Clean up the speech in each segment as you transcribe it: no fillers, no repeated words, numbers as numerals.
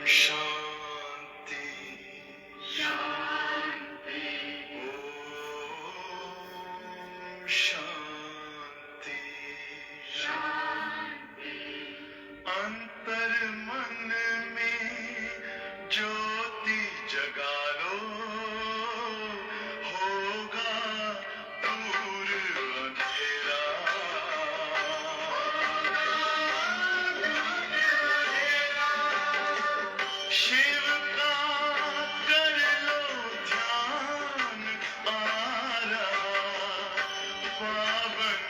शांति शांति ओम शांति शांति अंतर मन में ज्योति जगा लो होगा दूर अंधेरा शिव का कर लो ध्यान आ रहा पावन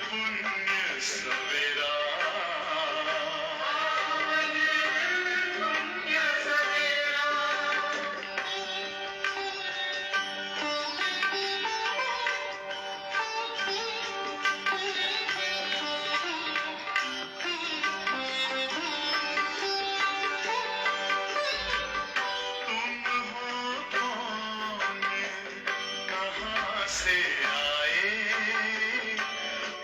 पुण्य सवेरा से आए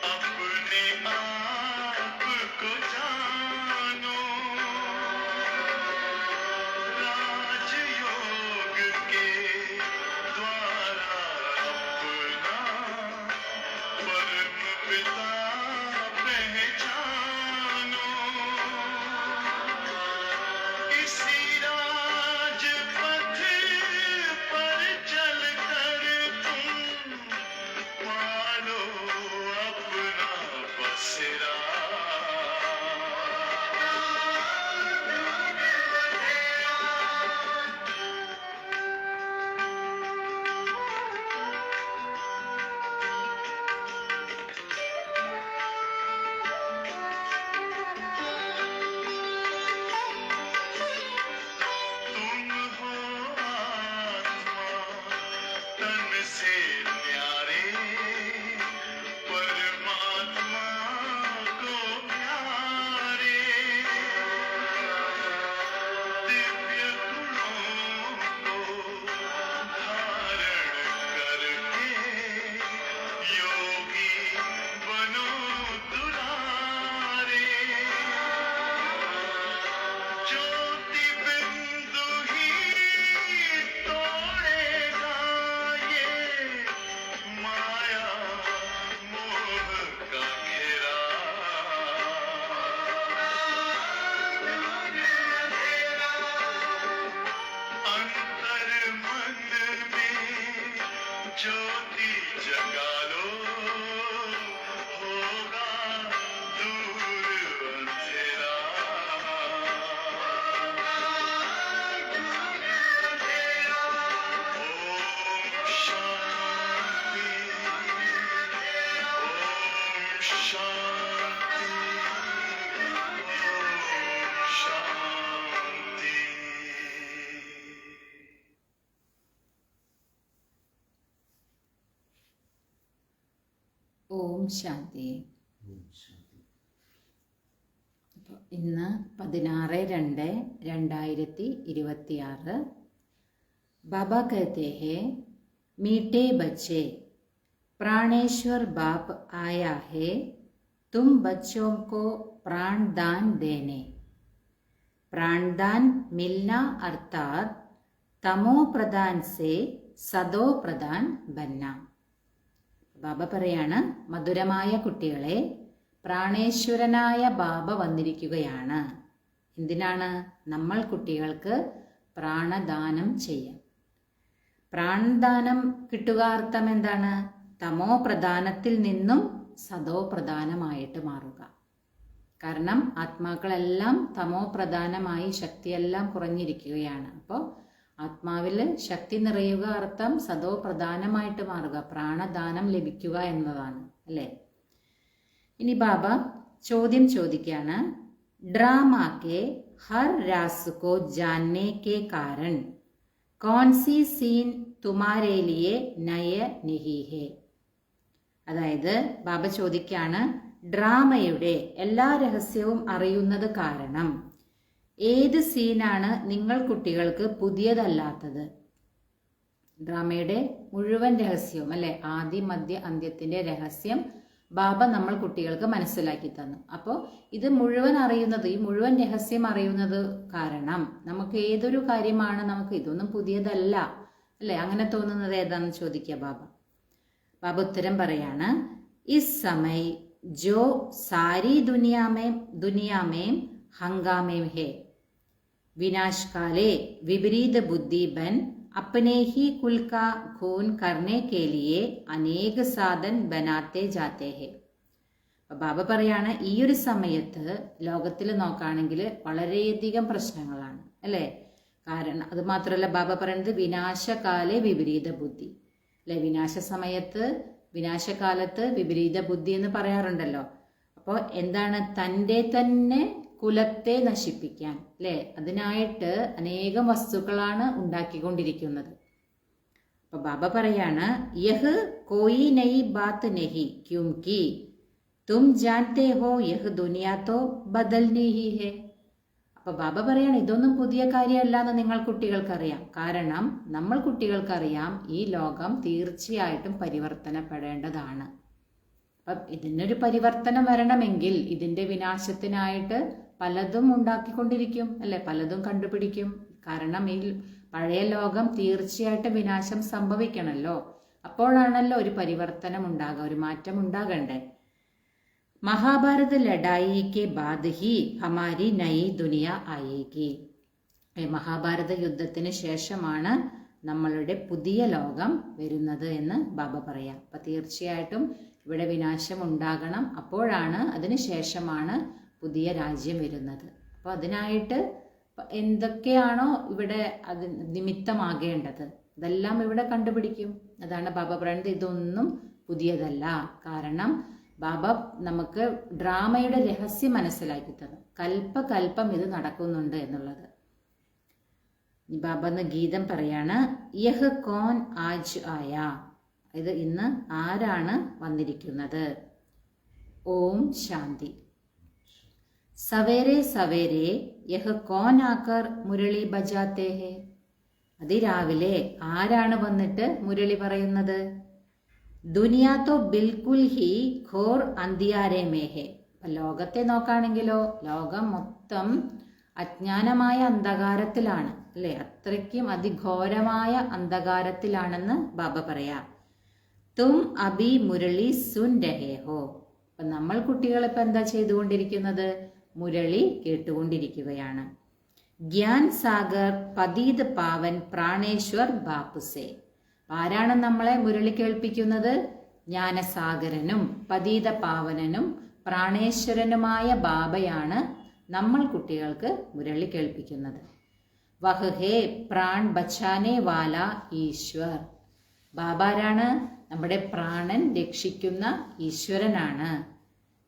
अपने आप को जानो राजयोग के द्वारा अपना परम पिता पहचानो इसी राजपथ पर चलकर तुम पालो अपना बसेरा तुम हो आत्मा तन से न्यारे परमात्मा को प्यारे दिव्य गुणों को धारण करके योगी बनो दुलारे ज्योति बिंदु ही तोड़ेगा ये माया मोह का घेरा अंतर मन में ज्योति जगा लो होगा दूर अंधेरा ओम शांति ओम शांति ओम शांति ഓം ശാന്തി. അപ്പോൾ ഇന്ന് 16/2/2026 बाबा कहते हैं मीठे बच्चे प्राणेश्वर बाप आया है तुम बच्चों को प्राणदान देने. प्राणदान मिलना अर्थात तमो प्रधान से सदो प्रधान बनना. ബാബ പറയാണ് മധുരമായ കുട്ടികളെ പ്രാണേശ്വരനായ ബാബ വന്നിരിക്കുകയാണ്. എന്തിനാണ്? നമ്മൾ കുട്ടികൾക്ക് പ്രാണദാനം ചെയ്യാൻ. പ്രാണദാനം കിട്ടുക അർത്ഥം എന്താണ്? തമോ പ്രധാനത്തിൽ നിന്നും സദോ പ്രധാനമായിട്ട് മാറുക. കാരണം ആത്മാക്കളെല്ലാം തമോ പ്രധാനമായി ശക്തിയെല്ലാം കുറഞ്ഞിരിക്കുകയാണ്. അപ്പോൾ ആത്മാവിൽ ശക്തി നിറയുക അർത്ഥം സദോ പ്രധാനമായിട്ട് മാറുക, പ്രാണദാനം ലഭിക്കുക എന്നതാണ് അല്ലേ. ഇനി ബാബ ചോദ്യം ചോദിക്കുകയാണ്, ഡ്രാമാ കെ ഹർ രാസ് കോ ജാനനെ കെ കാരൺ कौन सी सीन तुम्हारे लिए नय नहीं है. അതായത് ബാബ ചോദിക്കാണ്, ഡ്രാമയുടെ എല്ലാ രഹസ്യവും അറിയുന്നത് കാരണം ഏത് സീനാണ് നിങ്ങൾ കുട്ടികൾക്ക് പുതിയതല്ലാത്തത്? ഡ്രാമയുടെ മുഴുവൻ രഹസ്യവും അല്ലെ, ആദി മധ്യ അന്ത്യത്തിന്റെ രഹസ്യം ബാബ നമ്മൾ കുട്ടികൾക്ക് മനസ്സിലാക്കി തന്നു. അപ്പോൾ ഇത് മുഴുവൻ അറിയുന്നത്, ഈ മുഴുവൻ രഹസ്യം അറിയുന്നത് കാരണം നമുക്ക് ഏതൊരു കാര്യമാണ് നമുക്ക് ഇതൊന്നും പുതിയതല്ല അല്ലെ, അങ്ങനെ തോന്നുന്നത് ഏതാണെന്ന് ചോദിക്കുക ബാബ. ബാബ ഉത്തരം പറയാണ്, ഇസ് സമയ ജോ സാരി ദുനിയാമേം ഹംഗാമേം ഹേ विनाश काले विपरीत बुद्धि बन अपने ही कुल का खून करने के लिए अनेक साधन बनाते जाते हैं. ബാബ പറയാണ്, ഈ ഒരു സമയത്ത് ലോകത്തിൽ നോക്കുകയാണെങ്കിൽ വളരെയധികം പ്രശ്നങ്ങളാണ് അല്ലേ. കാരണം അത് മാത്രമല്ല, ബാബ പറയുന്നത് വിനാശകാലെ വിപരീത ബുദ്ധി അല്ലെ. വിനാശകാലത്ത് വിപരീത ബുദ്ധി എന്ന് പറയാറുണ്ടല്ലോ. അപ്പോൾ എന്താണ്, തൻ്റെ തന്നെ കുലത്തെ നശിപ്പിക്കാൻ അല്ലെ, അതിനായിട്ട് അനേകം വസ്തുക്കളാണ് ഉണ്ടാക്കിക്കൊണ്ടിരിക്കുന്നത്. അപ്പൊ ബാബ പറയാണ്, യഹ് കോയി നയി ബാത്ത് നഹി ക്യൂംകി തും ജാൻതേ ഹോ യഹ് ദുനിയാ തോ ബദൽനി ഹി ഹേ. അപ്പൊ ബാബ പറയാണ്, ഇതൊന്നും പുതിയ കാര്യമല്ല എന്ന് നിങ്ങൾ കുട്ടികൾക്കറിയാം. കാരണം നമ്മൾ കുട്ടികൾക്കറിയാം ഈ ലോകം തീർച്ചയായിട്ടും പരിവർത്തനപ്പെടേണ്ടതാണ്. അപ്പം ഇതിനൊരു പരിവർത്തനം വരണമെങ്കിൽ ഇതിന്റെ വിനാശത്തിനായിട്ട് പലതും ഉണ്ടാക്കിക്കൊണ്ടിരിക്കും അല്ലെ, പലതും കണ്ടുപിടിക്കും. കാരണം ഈ പഴയ ലോകം തീർച്ചയായിട്ടും വിനാശം സംഭവിക്കണമല്ലോ. അപ്പോഴാണല്ലോ ഒരു പരിവർത്തനം ഉണ്ടാകുക, ഒരു മാറ്റം ഉണ്ടാകണ്ടേ. മഹാഭാരത് ലഡായി കെ ബാദ് ഹി ഹമാരി നയി ദുനിയ ആയേഗി. മഹാഭാരത യുദ്ധത്തിന് ശേഷമാണ് നമ്മളുടെ പുതിയ ലോകം വരുന്നത് എന്ന് ബാബ പറയാം. അപ്പൊ തീർച്ചയായിട്ടും ഇവിടെ വിനാശം ഉണ്ടാകണം, അപ്പോഴാണ് അതിന് ശേഷമാണ് പുതിയ രാജ്യം വരുന്നത്. അപ്പോൾ അതിനായിട്ട് എന്തൊക്കെയാണോ ഇവിടെ അത് നിമിത്തമാകേണ്ടത് അതെല്ലാം ഇവിടെ കണ്ടുപിടിക്കും. അതാണ് ബാബ പറയുന്നത്, ഇതൊന്നും പുതിയതല്ല. കാരണം ബാബ നമുക്ക് ഡ്രാമയുടെ രഹസ്യം മനസ്സിലാക്കി തന്നു, കൽപ്പം ഇത് നടക്കുന്നുണ്ട് എന്നുള്ളത്. ബാബ എന്ന ഗീതം പറയാണ്, യഹ് കോൻ ആജ് ആയ, ഇത് ഇന്ന് ആരാണ് വന്നിരിക്കുന്നത്. ഓം ശാന്തി. സവേരെ സവേരെ യഹ് കോൻ ആക്കർ മുരളി ബജാത്തേ ഹേ. അതിരാവിലെ ആരാണ് വന്നിട്ട് മുരളി പറയുന്നത്. ദുനിയാ തോ ബിൽക്കുൽ ഹി ഘോർ അന്ധിയാരേ മേ ഹേ. ലോകത്തെ നോക്കുകയാണെങ്കിലോ ലോകം മൊത്തം അജ്ഞാനമായ അന്ധകാരത്തിലാണ് അല്ലെ, അത്രയ്ക്കും അതിഘോരമായ അന്ധകാരത്തിലാണെന്ന് ബാബ പറയാം. തും അബി മുരളി സുൻ രഹേ ഹോ. അപ്പൊ നമ്മൾ കുട്ടികൾ ഇപ്പൊ എന്താ ചെയ്തുകൊണ്ടിരിക്കുന്നത്, മുരളി കേട്ടുകൊണ്ടിരിക്കുകയാണ്. ജ്ഞാൻ സാഗർ പതീത് പാവൻ പ്രാണേശ്വർ ബാപ്പുസേ. ആരാണ് നമ്മളെ മുരളി കേൾപ്പിക്കുന്നത്. ജ്ഞാനസാഗരനും പതീത പാവനനും പ്രാണേശ്വരനുമായ ബാബയാണ് നമ്മൾ കുട്ടികൾക്ക് മുരളി കേൾപ്പിക്കുന്നത്. വഹ് ഹേ പ്രാൺ ബച്ചാനെ വാല ഈശ്വർ. ബാബാരാണ്, നമ്മുടെ പ്രാണൻ രക്ഷിക്കുന്ന ഈശ്വരനാണ്.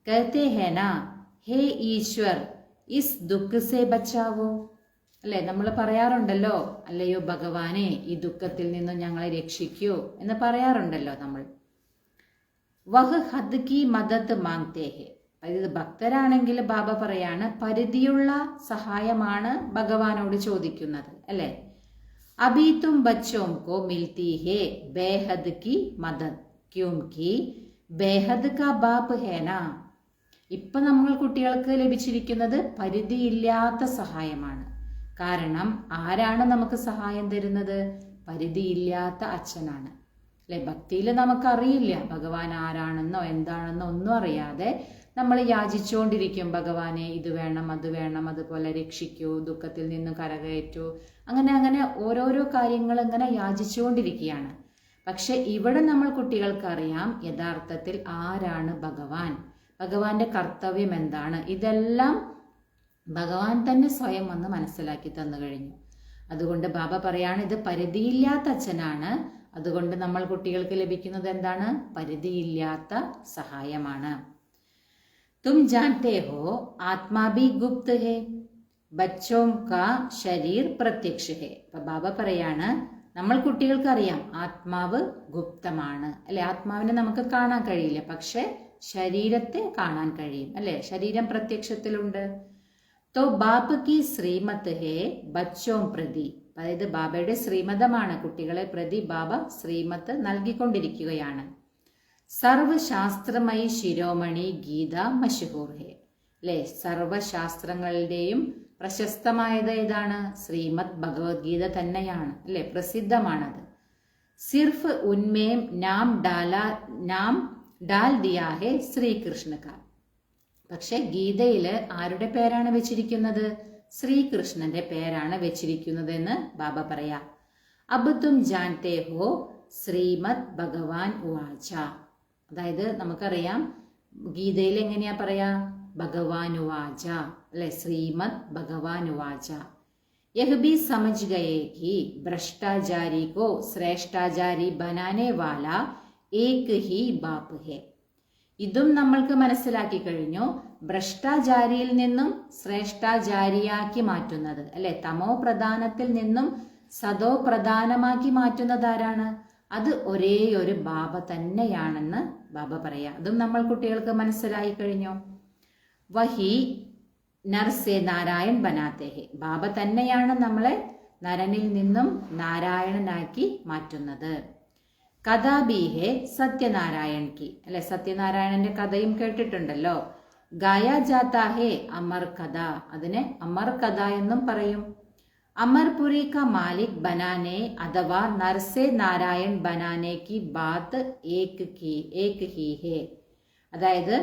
കഹത്തെ ഹേന ഹേ ഈശ്വർ ഇസ് ദുഃഖ സേ ബച്ചാവോ. അല്ലെ, നമ്മൾ പറയാറുണ്ടല്ലോ, അല്ലയോ ഭഗവാനെ ഈ ദുഃഖത്തിൽ നിന്നും ഞങ്ങളെ രക്ഷിക്കൂ എന്ന് പറയാറുണ്ടല്ലോ നമ്മൾ. വഹ് ഹദ് കി മദത് മാങ്തേ ഹേ. ഇത് ഭക്തരാണെങ്കിൽ ബാബ പറയാണ്, പരിധിയുള്ള സഹായമാണ് ഭഗവാനോട് ചോദിക്കുന്നത് അല്ലെ. അബി തും ബച്ചോം കോ മിൽത്തി ഹേ ബേഹദ് കി മദത് ക്യൂംകി ബേഹദ് കാ ബാപ്പ് ഹേന. ഇപ്പൊ നമ്മൾ കുട്ടികൾക്ക് ലഭിച്ചിരിക്കുന്നത് പരിധിയില്ലാത്ത സഹായമാണ്. കാരണം ആരാണ് നമുക്ക് സഹായം തരുന്നത്, പരിധിയില്ലാത്ത അച്ഛനാണ് അല്ലെ. ഭക്തിയിൽ നമുക്കറിയില്ല ഭഗവാൻ ആരാണെന്നോ എന്താണെന്നോ ഒന്നും അറിയാതെ നമ്മൾ യാചിച്ചുകൊണ്ടിരിക്കും, ഭഗവാനെ ഇത് വേണം അത് വേണം, അതുപോലെ രക്ഷിക്കൂ, ദുഃഖത്തിൽ നിന്നും കരകയറ്റൂ, അങ്ങനെ ഓരോരോ കാര്യങ്ങൾ ഇങ്ങനെ യാചിച്ചുകൊണ്ടിരിക്കുകയാണ്. പക്ഷെ ഇവിടെ നമ്മൾ കുട്ടികൾക്കറിയാം യഥാർത്ഥത്തിൽ ആരാണ് ഭഗവാൻ, ഭഗവാന്റെ കർത്തവ്യം എന്താണ്, ഇതെല്ലാം ഭഗവാൻ തന്നെ സ്വയം വന്ന് മനസ്സിലാക്കി തന്നു കഴിഞ്ഞു. അതുകൊണ്ട് ബാബ പറയാണ്, ഇത് പരിധിയില്ലാത്ത അച്ഛനാണ്. അതുകൊണ്ട് നമ്മൾ കുട്ടികൾക്ക് ലഭിക്കുന്നത് എന്താണ്, പരിധിയില്ലാത്ത സഹായമാണ്. തും ജാൻതേ ഹോ ആത്മാ ഭി ഗുപ്ത് ഹേ ബച്ചോം കാ ശരീർ പ്രത്യക്ഷ ഹേ. അപ്പൊ ബാബ പറയാണ്, നമ്മൾ കുട്ടികൾക്കറിയാം ആത്മാവ് ഗുപ്തമാണ് അല്ലെ. ആത്മാവിനെ നമുക്ക് കാണാൻ കഴിയില്ല, പക്ഷെ ശരീരത്തെ കാണാൻ കഴിയും അല്ലെ. ശരീരം പ്രത്യക്ഷത്തിലുണ്ട്. തോ ബാപ്പ് കി ശ്രീമത്ത് ഹേ ബച്ചോം പ്രതി. അതായത് ബാബയുടെ ശ്രീമതമാണ്, കുട്ടികളെ പ്രതി ബാബ ശ്രീമത്ത് നൽകിക്കൊണ്ടിരിക്കുകയാണ്. സർവശാസ്ത്രമയി ശിരോമണി ഗീത മഷഹൂർ ഹെ, അല്ലെ? സർവശാസ്ത്രങ്ങളുടെയും പ്രശസ്തമായത് ഏതാണ്? ശ്രീമദ് ഭഗവത്ഗീത തന്നെയാണ്, അല്ലെ? പ്രസിദ്ധമാണത്. സിർഫ് ഉന്മേം നാം ഡാൽ ദിയാ ഹെ ശ്രീകൃഷ്ണ കാ. പക്ഷെ ഗീതയില് ആരുടെ പേരാണ് വെച്ചിരിക്കുന്നത്? ശ്രീകൃഷ്ണന്റെ പേരാണ് വെച്ചിരിക്കുന്നത് എന്ന് ബാബ പറയാ. അബ് തും ജാൻതേ ഹോ ശ്രീമദ് ഭഗവാൻ ഉവാച. അതായത് നമുക്കറിയാം ഗീതയിൽ എങ്ങനെയാ പറയാ? ഭഗവാൻ ഉവാച, അല്ലെ? ശ്രീമദ് ഭഗവാൻ ഉവാച. യഹ് ഭി സമജ് ഗയേ കി ഭ്രഷ്ടാചാരി കോ ശ്രേഷ്ഠാചാരി ബനാനെ വാല ഏക് ഹി ബാപ്പ് ഹെ. ഇതും നമ്മൾക്ക് മനസ്സിലാക്കി കഴിഞ്ഞു. ഭ്രഷ്ടാചാരിയിൽ നിന്നും ശ്രേഷ്ഠാചാരിയാക്കി മാറ്റുന്നത്, അല്ലെ? തമോ പ്രധാനത്തിൽ നിന്നും സതോ പ്രധാനമാക്കി മാറ്റുന്നത് ആരാണ്? അത് ഒരേ ഒരു ബാബ തന്നെയാണെന്ന് ബാബ പറയാ. അതും നമ്മൾ കുട്ടികൾക്ക് മനസ്സിലായി കഴിഞ്ഞു. വഹി നർസെ നാരായൺ ബനാത്തെ ഹെ. ബാബ തന്നെയാണ് നമ്മളെ നരനിൽ നിന്നും നാരായണനാക്കി മാറ്റുന്നത്. കഥ ബി ഹെ സത്യനാരായൺ കി, അല്ലെ? സത്യനാരായണന്റെ കഥയും കേട്ടിട്ടുണ്ടല്ലോ. ഗായ ജാത്താ ഹെ അമർ കഥ. അതിനെ അമർ കഥ എന്നും പറയും. അമർപുരി കാ മാലിക് ബനാനെ അഥവാ നർസെ നാരായൺ ബനാനെ കി ബാത്ത് ഏക് ഹി ഹെ. അതായത്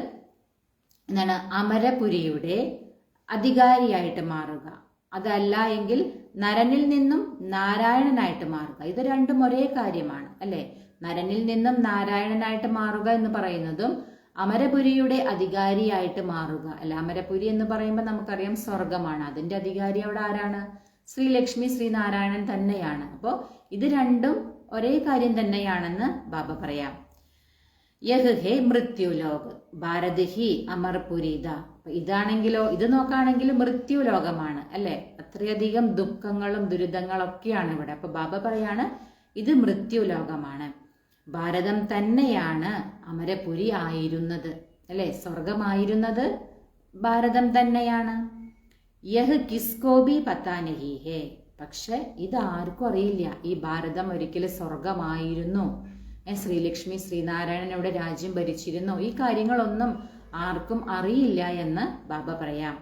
എന്താണ്? അമരപുരിയുടെ അധികാരിയായിട്ട് മാറുക, അതല്ല എങ്കിൽ നരനിൽ നിന്നും നാരായണനായിട്ട് മാറുക. ഇത് രണ്ടും ഒരേ കാര്യമാണ്, അല്ലെ? നരനിൽ നിന്നും നാരായണനായിട്ട് മാറുക എന്ന് പറയുന്നതും അമരപുരിയുടെ അധികാരിയായിട്ട് മാറുക, അല്ല? അമരപുരി എന്ന് പറയുമ്പോൾ നമുക്കറിയാം സ്വർഗമാണ്. അതിന്റെ അധികാരി അവിടെ ആരാണ്? ശ്രീലക്ഷ്മി ശ്രീനാരായണൻ തന്നെയാണ്. അപ്പോൾ ഇത് രണ്ടും ഒരേ കാര്യം തന്നെയാണെന്ന് ബാബ പറയാം. യഹ് ഹെ മൃത്യുലോക് ഭാരത് ഹി അമർപുരീത. ഇതാണെങ്കിലോ, ഇത് നോക്കുകയാണെങ്കിൽ മൃത്യുലോകമാണ്, അല്ലെ? അത്രയധികം ദുഃഖങ്ങളും ദുരിതങ്ങളൊക്കെയാണ് ഇവിടെ. അപ്പൊ ബാബ പറയാണ് ഇത് മൃത്യുലോകമാണ്. ഭാരതം തന്നെയാണ് അമരപുരി ആയിരുന്നത്, അല്ലെ? സ്വർഗമായിരുന്നത് ഭാരതം തന്നെയാണ്. യഹ് കിസ്കോബി പത്താ നഹി ഹേ. പക്ഷെ ഇത് ആർക്കും അറിയില്ല, ഈ ഭാരതം ഒരിക്കലും സ്വർഗമായിരുന്നു, ശ്രീലക്ഷ്മി ശ്രീനാരായണൻ ഇവിടെ രാജ്യം ഭരിച്ചിരുന്നു. ഈ കാര്യങ്ങളൊന്നും ആർക്കും അറിയില്ല എന്ന് ബാബ പറയാം.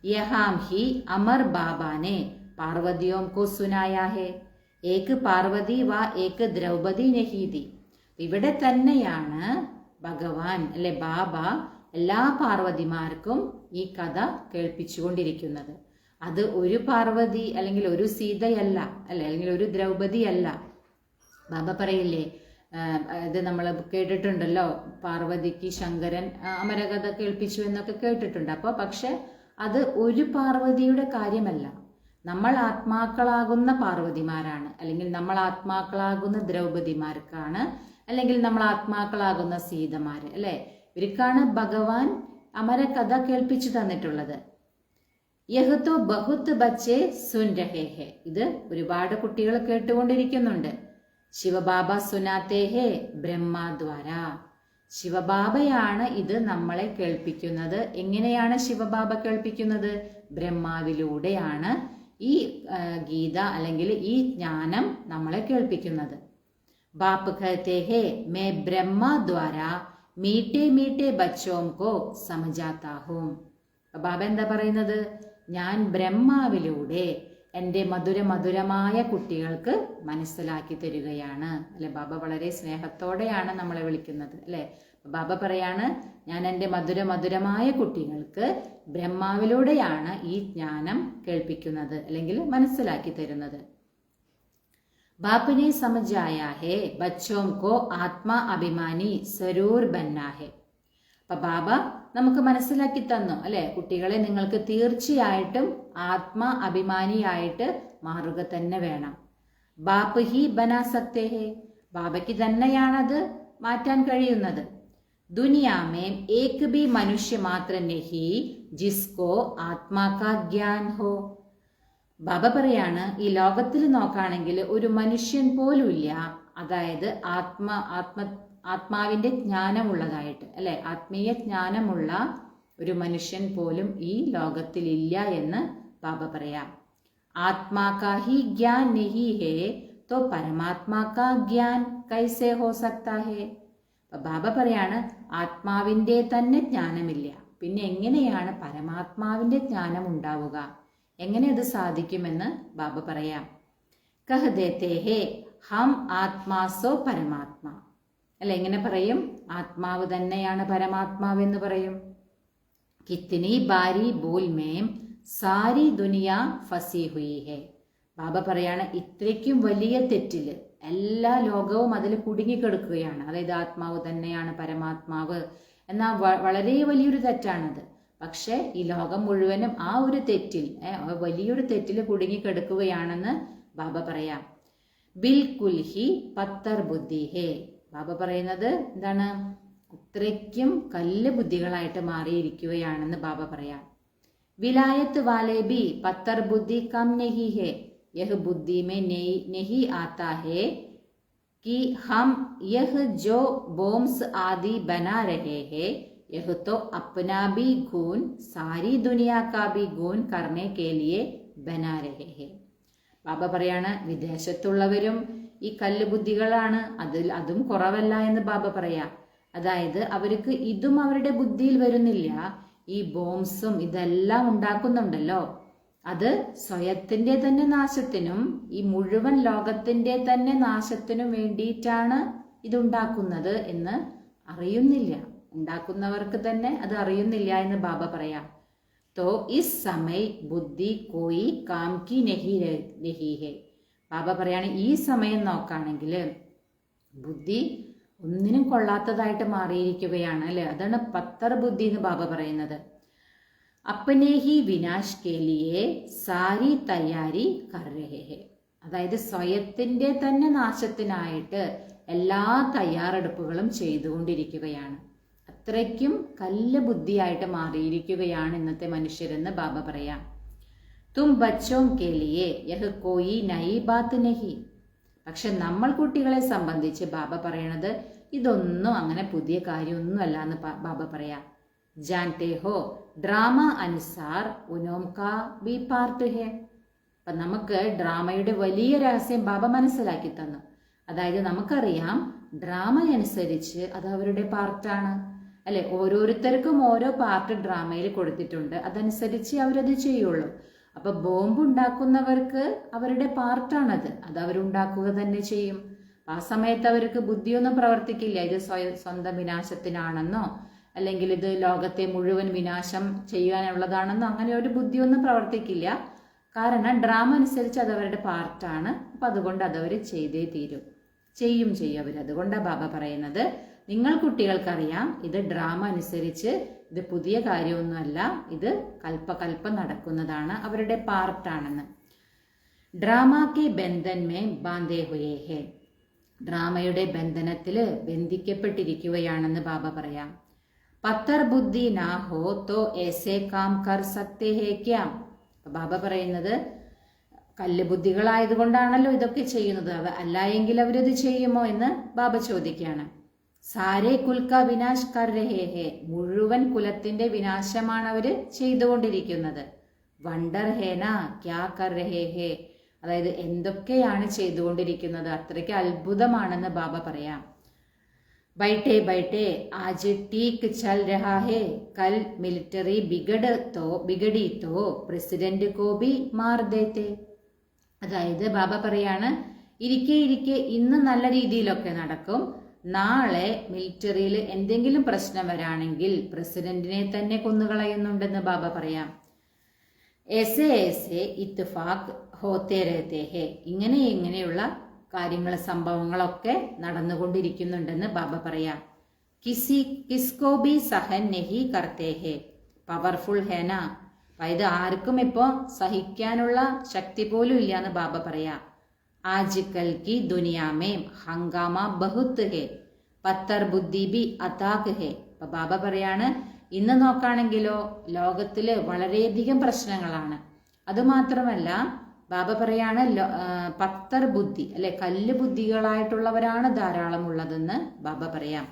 യഹാം ഹി അമർ ബാബാനെ പാർവതിയോം കോ സുനായാ ഹേ. ഏക് പാർവതി വാ ഏക് ദ്രൗപദി നഹീതി. ഇവിടെ തന്നെയാണ് ഭഗവാൻ, അല്ലെ? ബാബ എല്ലാ പാർവതിമാർക്കും ഈ കഥ കേൾപ്പിച്ചുകൊണ്ടിരിക്കുന്നത്. അത് ഒരു പാർവതി അല്ലെങ്കിൽ ഒരു സീതയല്ല, അല്ലെ? അല്ലെങ്കിൽ ഒരു ദ്രൗപദി അല്ല. ബാബ പറയില്ലേ, ഇത് നമ്മൾ കേട്ടിട്ടുണ്ടല്ലോ, പാർവതിക്ക് ശങ്കരൻ അമരകഥ കേൾപ്പിച്ചു എന്നൊക്കെ കേട്ടിട്ടുണ്ട്. അപ്പോൾ പക്ഷെ അത് ഒരു പാർവതിയുടെ കാര്യമല്ല. നമ്മൾ ആത്മാക്കളാകുന്ന പാർവതിമാരാണ്, അല്ലെങ്കിൽ നമ്മൾ ആത്മാക്കളാകുന്ന ദ്രൗപദിമാർക്കാണ്, അല്ലെങ്കിൽ നമ്മൾ ആത്മാക്കളാകുന്ന സീതമാര്, അല്ലെ? ഇവർക്കാണ് ഭഗവാൻ അമരകഥ കേൾപ്പിച്ചു തന്നിട്ടുള്ളത്. യഹ് തോ ബഹുത് ബച്ചേ സുൻ രഹേ ഹെ. ഇത് ഒരുപാട് കുട്ടികൾ കേട്ടുകൊണ്ടിരിക്കുന്നുണ്ട്. ശിവബാബ സുനാത്തേ ഹേ ബ്രഹ്മദ്വാര. ശിവബാബയാണ് ഇത് നമ്മളെ കേൾപ്പിക്കുന്നത്. എങ്ങനെയാണ് ശിവബാബ കേൾപ്പിക്കുന്നത്? ബ്രഹ്മാവിലൂടെയാണ് ഈ ഗീത അല്ലെങ്കിൽ ഈ ജ്ഞാനം നമ്മളെ കേൾപ്പിക്കുന്നത്. ബാപ്പ് കഹത്തെ ഹേ മേ ബ്രഹ്മദ്വാര മീട്ടെ മീട്ടെ ബച്ചോം കോ സമജാത്താ ഹൂം. ബാബ എന്താ പറയുന്നത്? ഞാൻ ബ്രഹ്മാവിലൂടെ എൻ്റെ മധുരമായ കുട്ടികൾക്ക് മനസ്സിലാക്കി തരികയാണ്, അല്ലെ? ബാബ വളരെ സ്നേഹത്തോടെയാണ് നമ്മളെ വിളിക്കുന്നത്, അല്ലെ? ബാബ പറയാണ് ഞാൻ എൻ്റെ മധുരമായ കുട്ടികൾക്ക് ബ്രഹ്മാവിലൂടെയാണ് ഈ ജ്ഞാനം കേൾപ്പിക്കുന്നത് അല്ലെങ്കിൽ മനസ്സിലാക്കി തരുന്നത്. ബാപ്പിനെ സമജായാ ഹേ ബച്ചോം കോ ആത്മാ അഭിമാനി സരൂർ ബന്നാ ഹേ. അപ്പൊ ബാബ നമുക്ക് മനസ്സിലാക്കി തന്നു, അല്ലെ? കുട്ടികളെ നിങ്ങൾക്ക് തീർച്ചയായിട്ടും ആത്മാ അഭിമാനിയായിട്ട് മാറുക തന്നെ വേണം. ബാപ്പ് ഹി ബനാ സക്തേ ഹേ. ബാബയ്ക്ക് തന്നെയാണത് മാറ്റാൻ കഴിയുന്നത്. ദുനിയാമേ ഏക് ബി മനുഷ്യ മാത്ര നഹി ജിസ്കോ ആത്മാ കാ ജ്ഞാൻ ഹോ. ബാബ പറയാണ് ഈ ലോകത്തിൽ നോക്കുകയാണെങ്കിൽ ഒരു മനുഷ്യൻ പോലും ഇല്ല, അതായത് ആത്മാവിന്റെ ജ്ഞാനമുള്ളതായിട്ട്, അല്ലെ? ആത്മീയ ജ്ഞാനമുള്ള ഒരു മനുഷ്യൻ പോലും ഈ ലോകത്തിൽ ഇല്ല എന്ന് ബാബ പറയാം. ആത്മാ കാ ഹി ജ്ഞാൻ നഹി ഹേ തോ പരമാത്മാ കാ ജ്ഞാൻ കൈസേ ഹോ സക്താ ഹേ. അപ്പൊ ബാബ പറയാണ് ആത്മാവിൻ്റെ തന്നെ ജ്ഞാനമില്ല, പിന്നെ എങ്ങനെയാണ് പരമാത്മാവിൻ്റെ ജ്ഞാനം ഉണ്ടാവുക, എങ്ങനെ അത് സാധിക്കുമെന്ന് ബാബ പറയാം. കഹ് ദേത്തേ ഹേ ഹം ആത്മാസോ പരമാത്മാ, അല്ല എങ്ങനെ പറയും? ആത്മാവ് തന്നെയാണ് പരമാത്മാവ് എന്ന് പറയും. കിത്നി ബാരി ബോൽ മേം സാരി ദുനിയ ഫസി ഹുയി ഹേ. ബാബ പറയാണ് ഇത്രയ്ക്കും വലിയ തെറ്റില് എല്ലാ ലോകവും അതിൽ കുടുങ്ങിക്കിടക്കുകയാണ്. അതായത് ആത്മാവ് തന്നെയാണ് പരമാത്മാവ് എന്ന വളരെ വലിയൊരു തെറ്റാണത്. പക്ഷെ ഈ ലോകം മുഴുവനും ആ ഒരു തെറ്റിൽ വലിയൊരു തെറ്റിൽ കുടുങ്ങിക്കിടക്കുകയാണെന്ന് ബാബ പറയാം. ബിൽകുൽ ഹി പത്തർ ബുദ്ധി ഹേ. ബാബ പറയുന്നത് എന്താണ്? അത്രയ്ക്കും കല്ല് ബുദ്ധികളായിട്ട് മാറിയിരിക്കുകയാണെന്ന് ബാബ പറയാം. വിലായത്ത് വാലേ ബി പത്തർ ബുദ്ധി കം നഹി ഹേ, യഹ് ബുദ്ധി മേ നഹി ആതാ ഹേ कि हम यह जो बॉम्ब्स आदि बना रहे हैं यह तो अपना भी खून सारी दुनिया का भी खून करने के लिए बना रहे हैं. ബാബ പറയാണ് വിദേശത്തുള്ളവരും ഈ കല്ല് ബുദ്ധികളാണ്, അതും കുറവല്ല എന്ന് ബാബ പറയാ. അതായത് അവർക്ക് ഇതും അവരുടെ ബുദ്ധിയിൽ വരുന്നില്ല. ഈ ബോംബ്സും ഇതെല്ലാം ഉണ്ടാക്കുന്നുണ്ടല്ലോ, അത് സ്വയത്തിന്റെ തന്നെ നാശത്തിനും ഈ മുഴുവൻ ലോകത്തിന്റെ തന്നെ നാശത്തിനും വേണ്ടിയിട്ടാണ് ഇതുണ്ടാക്കുന്നത് എന്ന് അറിയുന്നില്ല. ഉണ്ടാക്കുന്നവർക്ക് തന്നെ അത് അറിയുന്നില്ല എന്ന് ബാബ പറയാം. तो इस समय ബുദ്ധി കോയി കാം കി നഹി ഹേ. ബാബ പറയാണ് ഈ സമയം നോക്കുകയാണെങ്കിൽ ബുദ്ധി ഒന്നിനും കൊള്ളാത്തതായിട്ട് മാറിയിരിക്കുകയാണ്, അല്ലെ? അതാണ് പത്തർ ബുദ്ധി എന്ന് ബാബ പറയുന്നത്. അപ്പനെ ഹി വിനാശ് കെ ലിയേ സാരി തയ്യാറി കർ രഹേ ഹേ. അതായത് സ്വയത്തിന്റെ തന്നെ നാശത്തിനായിട്ട് എല്ലാ തയ്യാറെടുപ്പുകളും ചെയ്തുകൊണ്ടിരിക്കുകയാണ്. അത്രയ്ക്കും കല്ല് ബുദ്ധിയായിട്ട് മാറിയിരിക്കുകയാണ് ഇന്നത്തെ മനുഷ്യരെന്ന് ബാബ പറയാം. തും ബച്ചോം കെ ലിയേ യഹ് കോയി നയി ബാത്ത് നഹി. പക്ഷെ നമ്മൾ കുട്ടികളെ സംബന്ധിച്ച് ബാബ പറയണത് ഇതൊന്നും അങ്ങനെ പുതിയ കാര്യമൊന്നും അല്ല എന്ന് ബാബ പറയാം. जानते हो ഡ്രാമ അനുസാർ ഉനോം കാ ബി പാർട്ട് ഹേ. അപ്പൊ നമുക്ക് ഡ്രാമയുടെ വലിയ രഹസ്യം ബാബ മനസ്സിലാക്കി തന്നു. അതായത് നമുക്കറിയാം ഡ്രാമ അനുസരിച്ച് അത് അവരുടെ പാർട്ടാണ്, അല്ലെ? ഓരോരുത്തർക്കും ഓരോ പാർട്ട് ഡ്രാമയിൽ കൊടുത്തിട്ടുണ്ട്, അതനുസരിച്ച് അവരത് ചെയ്യുള്ളൂ. അപ്പൊ ബോംബ് ഉണ്ടാക്കുന്നവർക്ക് അവരുടെ പാർട്ടാണത്, അത് അവരുണ്ടാക്കുക തന്നെ ചെയ്യും. ആ സമയത്ത് അവർക്ക് ബുദ്ധിയൊന്നും പ്രവർത്തിക്കില്ല ഇത് സ്വന്തം വിനാശത്തിനാണെന്നോ അല്ലെങ്കിൽ ഇത് ലോകത്തെ മുഴുവൻ വിനാശം ചെയ്യാനുള്ളതാണെന്നോ അങ്ങനെ ഒരു ബുദ്ധിയൊന്നും പ്രവർത്തിക്കില്ല. കാരണം ഡ്രാമ അനുസരിച്ച് അത് അവരുടെ പാർട്ടാണ്. അപ്പൊ അതുകൊണ്ട് അതവർ ചെയ്തേ തീരും, ചെയ്യും അവർ. അതുകൊണ്ടാണ് ബാബ പറയുന്നത് നിങ്ങൾ കുട്ടികൾക്കറിയാം ഇത് ഡ്രാമ അനുസരിച്ച് ഇത് പുതിയ കാര്യമൊന്നുമല്ല, ഇത് കൽപ്പം നടക്കുന്നതാണ്, അവരുടെ പാർട്ടാണെന്ന്. ഡ്രാമ കെ ബന്ധൻ മേ ബാന്ധേ ഹുയേ ഹേ. ഡ്രാമയുടെ ബന്ധനത്തില് ബന്ധിക്കപ്പെട്ടിരിക്കുകയാണെന്ന് ബാബ പറയാം. പത്തർ ബുദ്ധി നാ ഹോ തോ ഏസേ കാം കർ സക്തേ ഹേ ക്യാ. ബാബ പറയുന്നത് കല്ല് ബുദ്ധികളായതുകൊണ്ടാണല്ലോ ഇതൊക്കെ ചെയ്യുന്നത്, അല്ല എങ്കിൽ അവരിത് ചെയ്യുമോ എന്ന് ബാബ ചോദിക്കുകയാണ്. സാരേ കുൽക്ക വിനാശ് കർ രഹേ ഹേ. മുഴുവൻ കുലത്തിന്റെ വിനാശമാണ് അവര് ചെയ്തുകൊണ്ടിരിക്കുന്നത്. വണ്ടർ ഹേന ക്യാ കർ രഹേ ഹേ. അതായത് എന്തൊക്കെയാണ് ചെയ്തുകൊണ്ടിരിക്കുന്നത്, അത്രയ്ക്ക് അത്ഭുതമാണെന്ന് ബാബ പറയാം. बैठे बैठे आज ठीक चल रहा है, कल मिलिट्री बिगड़ी तो പ്രസിഡന്റ് को भी मार देते. അതായത് ബാബ പറയാണ് ഇരിക്കെ ഇന്ന് നല്ല രീതിയിലൊക്കെ നടക്കും, നാളെ മിലിറ്ററിയിൽ എന്തെങ്കിലും പ്രശ്നം വരാണെങ്കിൽ പ്രസിഡന്റിനെ തന്നെ കൊന്നുകളയുന്നുണ്ടെന്ന് ബാബ പറയാം. ऐसे ഇത്ഫാഖ് ഹോത്തേ രഹത്തെ ഹേ. ഇങ്ങനെയുള്ള കാര്യങ്ങൾ സംഭവങ്ങളൊക്കെ നടന്നുകൊണ്ടിരിക്കുന്നുണ്ടെന്ന് ബാബ പറയാം. കിസ്കോ ബി സഹൻ നെഹി കർത്തേ ഹേ, പവർഫുൾ ഹേന. അതായത് ആർക്കും ഇപ്പോ സഹിക്കാനുള്ള ശക്തി പോലും ഇല്ല എന്ന് ബാബ പറയാം. ആജ്കൽ കി ദുനിയാമേ ഹംഗാമ ബഹുത്ത് ഹേ, പത്തർ ബുദ്ധി ബി അതാക് ഹേ. അപ്പൊ ബാബ പറയാണ് ഇന്ന് നോക്കുകയാണെങ്കിലോ ലോകത്തില് വളരെയധികം പ്രശ്നങ്ങളാണ്. അതുമാത്രമല്ല ബാബ പറയാണ് പത്തർ ബുദ്ധി അല്ലെ കല്ല് ബുദ്ധികളായിട്ടുള്ളവരാണ് ധാരാളം ഉള്ളതെന്ന് ബാബ പറയാം.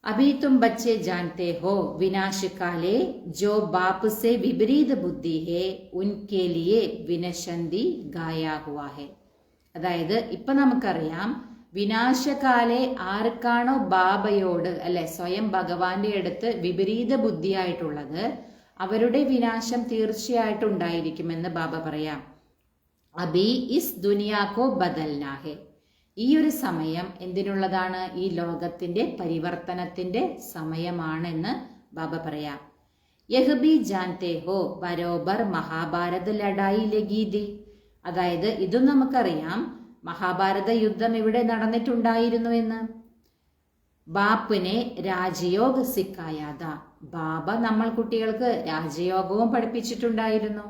അഭി തും ബच्चे जानते हो विनाश काले जो बाप से विपरीत बुद्धि है उनके लिए विनशंदी गाया हुआ है. അതായത് ഇപ്പൊ നമുക്കറിയാം വിനാശകാലെ ആർക്കാണോ ബാബയോട് അല്ലെ സ്വയം ഭഗവാന്റെ അടുത്ത് വിപരീത ബുദ്ധിയായിട്ടുള്ളത് അവരുടെ വിനാശം തീർച്ചയായിട്ടും ഉണ്ടായിരിക്കുമെന്ന് ബാബ പറയാം. അബി ഇസ് ദുനിയാക്കോ ബദൽനാഹെ. ഈ ഒരു സമയം എന്തിനുള്ളതാണ്? ഈ ലോകത്തിന്റെ പരിവർത്തനത്തിന്റെ സമയമാണെന്ന് ബാബ പറയാം. യഹ് ബി ജാൻതേ ഹോ ബരോബർ മഹാഭാരത ലഡായി ലഗീതി. അതായത് ഇതും നമുക്കറിയാം, മഹാഭാരത യുദ്ധം ഇവിടെ നടന്നിട്ടുണ്ടായിരുന്നു എന്ന്. ബാപ്പിനെ രാജയോഗ സിക്കായാത. ബാബ നമ്മൾ കുട്ടികൾക്ക് രാജയോഗവും പഠിപ്പിച്ചിട്ടുണ്ടായിരുന്നു.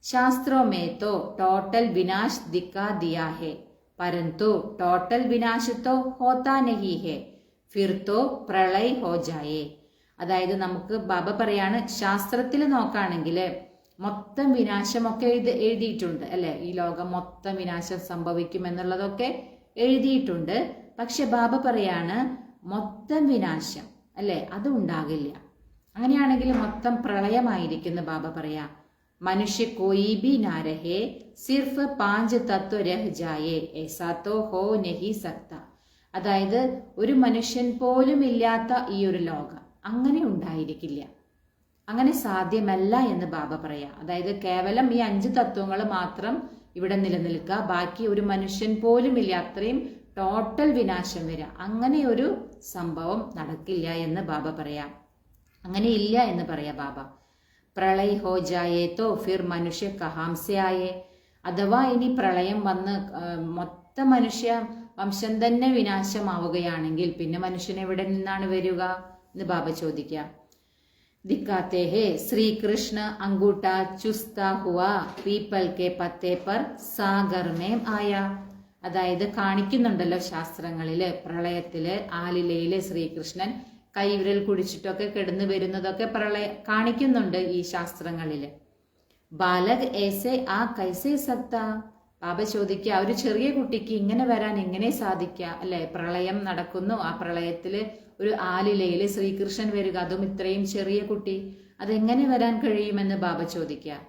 ശാസ്ത്രോമേത്തോ ടോട്ടൽ വിനാശ് ദിക്കാ ദിയാ ഹെ പരന്തു ടോട്ടൽ വിനാശ് തോ ഹോത്താ നഹി ഹെ ഫിർ തോ പ്രളയ് ഹോ ജായേ. അതായത് നമുക്ക് ബാബ പറയാണ്, ശാസ്ത്രത്തിൽ നോക്കുകയാണെങ്കിൽ മൊത്തം വിനാശമൊക്കെ എഴുതിയിട്ടുണ്ട് അല്ലെ. ഈ ലോകം മൊത്തം വിനാശം സംഭവിക്കും എന്നുള്ളതൊക്കെ എഴുതിയിട്ടുണ്ട്. പക്ഷെ ബാബ പറയാണ് മൊത്തം വിനാശം അല്ലെ അത് ഉണ്ടാകില്ല. അങ്ങനെയാണെങ്കിൽ മൊത്തം പ്രളയമായിരിക്കുന്നു ബാബ പറയാ. മനുഷ്യ കോയി ബി നാരഹേ സിർഫ് 5 തത്വ രഹ് ജായേ ऐसा तो हो नहीं सकता. അതായത് ഒരു മനുഷ്യൻ പോലും ഇല്ലാത്ത ഈ ഒരു ലോകം അങ്ങനെ ഉണ്ടായിരിക്കില്ല, അങ്ങനെ സാധ്യമല്ല എന്ന് ബാബ പറയാ. അതായത് കേവലം ഈ 5 തത്വങ്ങൾ മാത്രം ഇവിടെ നിലനിൽക്കുക, ബാക്കി ഒരു മനുഷ്യൻ പോലും ഇല്ല, അത്രയും ടോട്ടൽ വിനാശം വരിക, അങ്ങനെ ഒരു സംഭവം നടക്കില്ല എന്ന് ബാബ പറയാം. അങ്ങനെ ഇല്ല എന്ന് പറയാ ബാബ. പ്രളയ് ഹോ ജായേ തോ ഫിർ മനുഷ്യ കഹാം സെ ആയേ. അഥവാ ഇനി പ്രളയം വന്ന് മൊത്തം മനുഷ്യ വംശം തന്നെ വിനാശമാവുകയാണെങ്കിൽ പിന്നെ മനുഷ്യൻ എവിടെ നിന്നാണ് വരിക എന്ന് ബാബ ചോദിക്കുക. ദിക്കാത്തെ ഹേ ശ്രീകൃഷ്ണ അങ്കൂട്ട ചുസ്താ ഹുവാ പീപ്പൽ കെ പത്തേ പർ സാഗർ മേം ആയ. അതായത് കാണിക്കുന്നുണ്ടല്ലോ ശാസ്ത്രങ്ങളില്, പ്രളയത്തില് ആലിലയില് ശ്രീകൃഷ്ണൻ കൈവിരൽ കുടിച്ചിട്ടൊക്കെ കിടന്നു വരുന്നതൊക്കെ കാണിക്കുന്നുണ്ട് ഈ ശാസ്ത്രങ്ങളില്. ബാലക് ഏസെ ആ കൈസേ സത്ത. ബാബ ചോദിക്കുക, ഒരു ചെറിയ കുട്ടിക്ക് ഇങ്ങനെ വരാൻ എങ്ങനെ സാധിക്കുക അല്ലെ? പ്രളയം നടക്കുന്നു, ആ പ്രളയത്തില് ഒരു ആലിലയില് ശ്രീകൃഷ്ണൻ വരിക, അതും ഇത്രയും ചെറിയ കുട്ടി, അതെങ്ങനെ വരാൻ കഴിയുമെന്ന് ബാബ ചോദിക്കുക.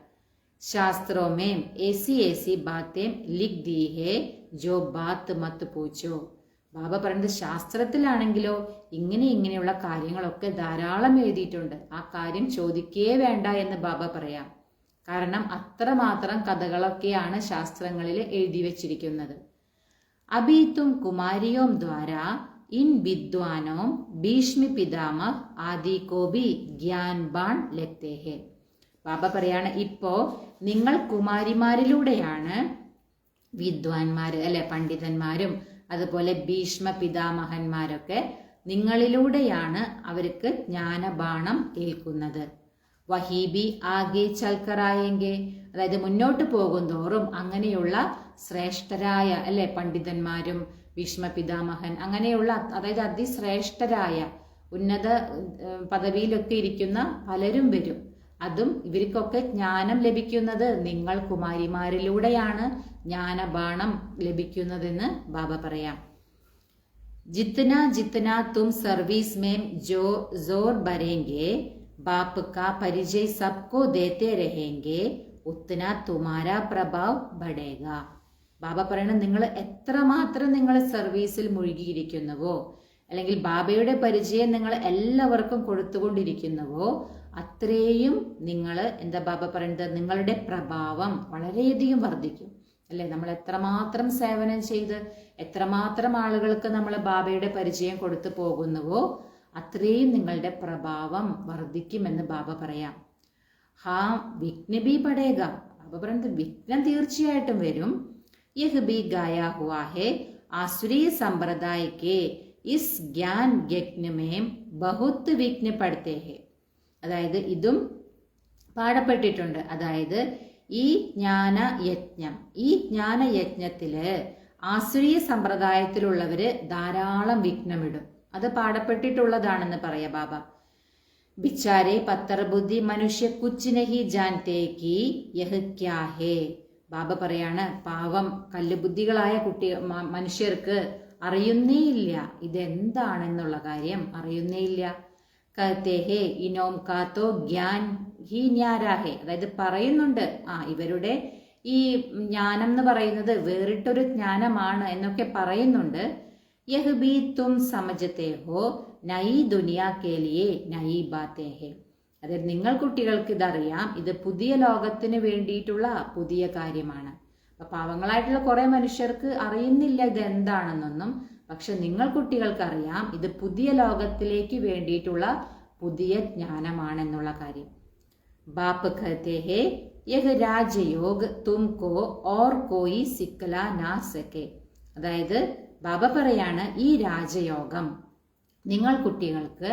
ശാസ്ത്രോമേം ഏസി ഏസി ബാത്തേം ലിഖ് ദീ ഹേ ജോ ബാത്ത് മത്ത് പൂച്ചോ. ബാബ പറയുന്നത് ശാസ്ത്രത്തിലാണെങ്കിലോ ഇങ്ങനെയുള്ള കാര്യങ്ങളൊക്കെ ധാരാളം എഴുതിയിട്ടുണ്ട്, ആ കാര്യം ചോദിക്കേ വേണ്ട എന്ന് ബാബ പറയാം. കാരണം അത്രമാത്രം കഥകളൊക്കെയാണ് ശാസ്ത്രങ്ങളിൽ എഴുതി വെച്ചിരിക്കുന്നത്. അബീത്തും കുമാരിയോം ദ്വാര ഇൻ വിദ്വാനോം ഭീഷ്മി പിതാമഹ് ആദി കോബി ഗ്യാൻ ബാൺ ലഗ്തേ ഹേ. ബാബ പറയാണ്, ഇപ്പോ നിങ്ങൾ കുമാരിമാരിലൂടെയാണ് വിദ്വാൻമാര് അല്ലെ, പണ്ഡിതന്മാരും അതുപോലെ ഭീഷ്മ പിതാമഹന്മാരൊക്കെ നിങ്ങളിലൂടെയാണ് അവർക്ക് ജ്ഞാനബാണം ഏൽക്കുന്നത്. വഹീബി ആകെ ചൽക്കറായെങ്കെ. അതായത് മുന്നോട്ട് പോകും തോറും അങ്ങനെയുള്ള ശ്രേഷ്ഠരായ അല്ലെ പണ്ഡിതന്മാരും ഭീഷ്മ പിതാമഹൻ അങ്ങനെയുള്ള അതായത് അതിശ്രേഷ്ഠരായ ഉന്നത പദവിയിലൊക്കെ ഇരിക്കുന്ന പലരും വരും. അതും ഇവർക്കൊക്കെ ജ്ഞാനം ലഭിക്കുന്നത് നിങ്ങൾ കുമാരിമാരിലൂടെയാണ് ജ്ഞാനബാണം ലഭിക്കുന്നതെന്ന് ബാബ പറയാം. ജിത്ന ജിത്ന തും സർവീസ് മേം ജോ ജോർ ഭരേംഗെ ബാപ്പ് കാ പരിചയ് സബ്കോ ദേത്തെ രഹേംഗെ ഉത്തന തുമാരാ പ്രഭാവ് ബഡേഗ. ബാബ പറയണത്, നിങ്ങൾ എത്രമാത്രം നിങ്ങൾ സർവീസിൽ മുഴുകിയിരിക്കുന്നുവോ അല്ലെങ്കിൽ ബാബയുടെ പരിചയം നിങ്ങൾ എല്ലാവർക്കും കൊടുത്തുകൊണ്ടിരിക്കുന്നുവോ അത്രയും നിങ്ങൾ എന്താ ബാബ പറയുന്നത്, നിങ്ങളുടെ പ്രഭാവം വളരെയധികം വർദ്ധിക്കും അല്ലെ. നമ്മൾ എത്രമാത്രം സേവനം ചെയ്ത് എത്രമാത്രം ആളുകൾക്ക് നമ്മൾ ബാബയുടെ പരിചയം കൊടുത്തു പോകുന്നുവോ അത്രയും നിങ്ങളുടെ പ്രഭാവം വർദ്ധിക്കുമെന്ന് ബാബ പറയാം. ഹാ വിഘ്ന ബി പടേക. ബാബ പറയുന്നത് വിഘ്നം തീർച്ചയായിട്ടും വരും. യഹ് ബി ഗായാ ഹുവാ ഹേ ആസുരീയ സമ്പ്രദായക്കെ ഇസ് ജ്ഞാൻ യജ്ഞമേം ബഹുത്ത് വിഘ്ന പടുത്തേ ഹേ. അതായത് ഇതും പാടപ്പെട്ടിട്ടുണ്ട്. അതായത് ഈ ജ്ഞാനയജ്ഞം, ഈ ജ്ഞാനയജ്ഞത്തില് ആസുരീയ സമ്പ്രദായത്തിലുള്ളവര് ധാരാളം വിഘ്നമിടും. അത് പാടപ്പെട്ടിട്ടുള്ളതാണെന്ന് പറയാ ബാബ. ബിച്ചാരെ പത്തർ ബുദ്ധി മനുഷ്യ കുച്ച് നഹി ജാൻതേ കി യഹ് ക്യാ ഹേ. ബാബ പറയാണ്, പാവം കല്ലുബുദ്ധികളായ മനുഷ്യർക്ക് അറിയുന്നേയില്ല ഇതെന്താണെന്നുള്ള കാര്യം അറിയുന്നേയില്ല. കഹത്തെ ഹേ ഇനോം കാത്തോ ഗ്യാൻ ഹി ന്യാരാ ഹേ. അതായത് പറയുന്നുണ്ട്, ഇവരുടെ ഈ ജ്ഞാനം എന്ന് പറയുന്നത് വേറിട്ടൊരു ജ്ഞാനമാണ് എന്നൊക്കെ പറയുന്നുണ്ട്. യഹ് ബി തും സമജത്തെ ഹോ നയി ദുനിയാ കേ ലിയേ നയി ബാത്തേ ഹേ. അതായത് നിങ്ങൾ കുട്ടികൾക്ക് ഇതറിയാം, ഇത് പുതിയ ലോകത്തിന് വേണ്ടിയിട്ടുള്ള പുതിയ കാര്യമാണ്. അപ്പൊ പാവങ്ങളായിട്ടുള്ള കുറെ മനുഷ്യർക്ക് അറിയുന്നില്ല ഇത് എന്താണെന്നൊന്നും. പക്ഷെ നിങ്ങൾ കുട്ടികൾക്ക് അറിയാം ഇത് പുതിയ ലോകത്തിലേക്ക് വേണ്ടിയിട്ടുള്ള പുതിയ ജ്ഞാനമാണെന്നുള്ള കാര്യം. ബാപ്പ് കഹത്തെ ഹേ യഹ് രാജयोग തുംകോ ഓർ കോയി സിക്കല നാ സക്കെ. അതായത് ബാബ പറയാണ് ഈ രാജയോഗം നിങ്ങൾ കുട്ടികൾക്ക്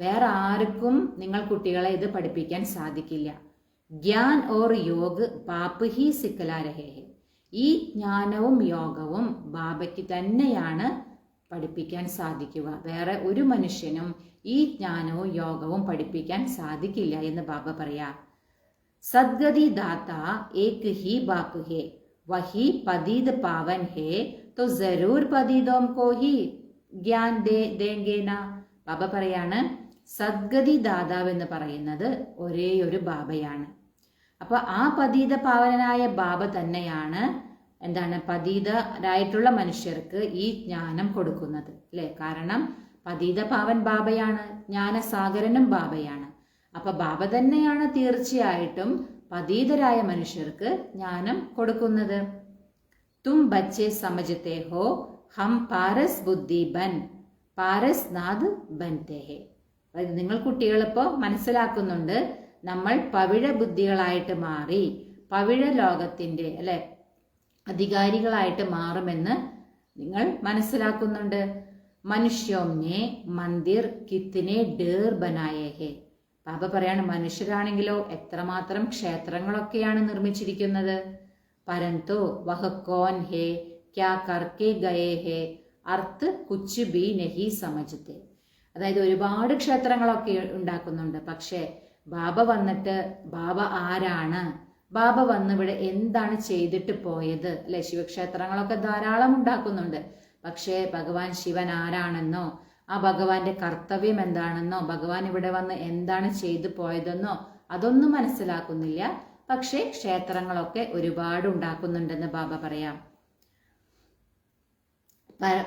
വേറെ ആർക്കും നിങ്ങൾ കുട്ടികളെ ഇത് പഠിപ്പിക്കാൻ സാധിക്കില്ല. ജ്ഞാൻ ഓർ योग ബാപ്പ് ഹി സിക്കല രഹേ ഹെ. ഈ ജ്ഞാനവും യോഗവും ബാബയ്ക്ക് തന്നെയാണ് പഠിപ്പിക്കാൻ സാധിക്കുക. വേറെ ഒരു മനുഷ്യനും ഈ ജ്ഞാനവും യോഗവും പഠിപ്പിക്കാൻ സാധിക്കില്ല എന്ന് ബാബ പറയാ. സദ്ഗതി ദാത ഏക് ഹി ബാപ്പ് ഹേ വഹി പതീത് പാവൻ ഹേ तो जरूर पदीदों को ही ज्ञान देंगे ना. ബാബ പറയാണ് സദ്ഗതി ദാതാവ് എന്ന് പറയുന്നത് ഒരേ ഒരു ബാബയാണ്. അപ്പൊ ആ പതീത പാവനായ ബാബ തന്നെയാണ് എന്താണ് പതീതരായിട്ടുള്ള മനുഷ്യർക്ക് ഈ ജ്ഞാനം കൊടുക്കുന്നത് അല്ലെ. കാരണം പതീത പാവൻ ബാബയാണ്, ജ്ഞാനസാഗരനും ബാബയാണ്. അപ്പൊ ബാബ തന്നെയാണ് തീർച്ചയായിട്ടും പതീതരായ മനുഷ്യർക്ക് ജ്ഞാനം കൊടുക്കുന്നത്. തും ബച്ചെ സമജത്തെ ഹോ ഹം പാരസ് ബുദ്ധി ബൻ പാരസ് നാദ് ബൻതേ ഹേ. നിങ്ങൾ കുട്ടികളിപ്പോ മനസ്സിലാക്കുന്നുണ്ട് നമ്മൾ പവിഴ ബുദ്ധികളായിട്ട് മാറി പവിഴ ലോകത്തിന്റെ അല്ലെ അധികാരികളായിട്ട് മാറുമെന്ന് നിങ്ങൾ മനസ്സിലാക്കുന്നുണ്ട്. മനുഷ്യോംനെ മന്ദിർ കിത്തിനെ ഡേർ ബനായേ ഹേ. ബാബ പറയാണ് മനുഷ്യരാണെങ്കിലോ എത്രമാത്രം ക്ഷേത്രങ്ങളൊക്കെയാണ് നിർമ്മിച്ചിരിക്കുന്നത്. പരന്തു വഹ കോൻ ഹേ ക്യാ കർക്കെ ഗയേ ഹേ അർത്ത് കുച്ച് ബി നഹി സമജത്തെ. അതായത് ഒരുപാട് ക്ഷേത്രങ്ങളൊക്കെ ഉണ്ടാക്കുന്നുണ്ട്. പക്ഷെ ബാബ വന്നിട്ട് ബാബ ആരാണ്, ബാബ വന്ന് ഇവിടെ എന്താണ് ചെയ്തിട്ട് പോയത് അല്ലെ. ശിവക്ഷേത്രങ്ങളൊക്കെ ധാരാളം ഉണ്ടാക്കുന്നുണ്ട്. പക്ഷേ ഭഗവാൻ ശിവൻ ആരാണെന്നോ ആ ഭഗവാന്റെ കർത്തവ്യം എന്താണെന്നോ ഭഗവാൻ ഇവിടെ വന്ന് എന്താണ് ചെയ്തു പോയതെന്നോ അതൊന്നും മനസ്സിലാക്കുന്നില്ല. പക്ഷേ ക്ഷേത്രങ്ങളൊക്കെ ഒരുപാട് ഉണ്ടാക്കുന്നുണ്ടെന്ന് ബാബ പറയാം.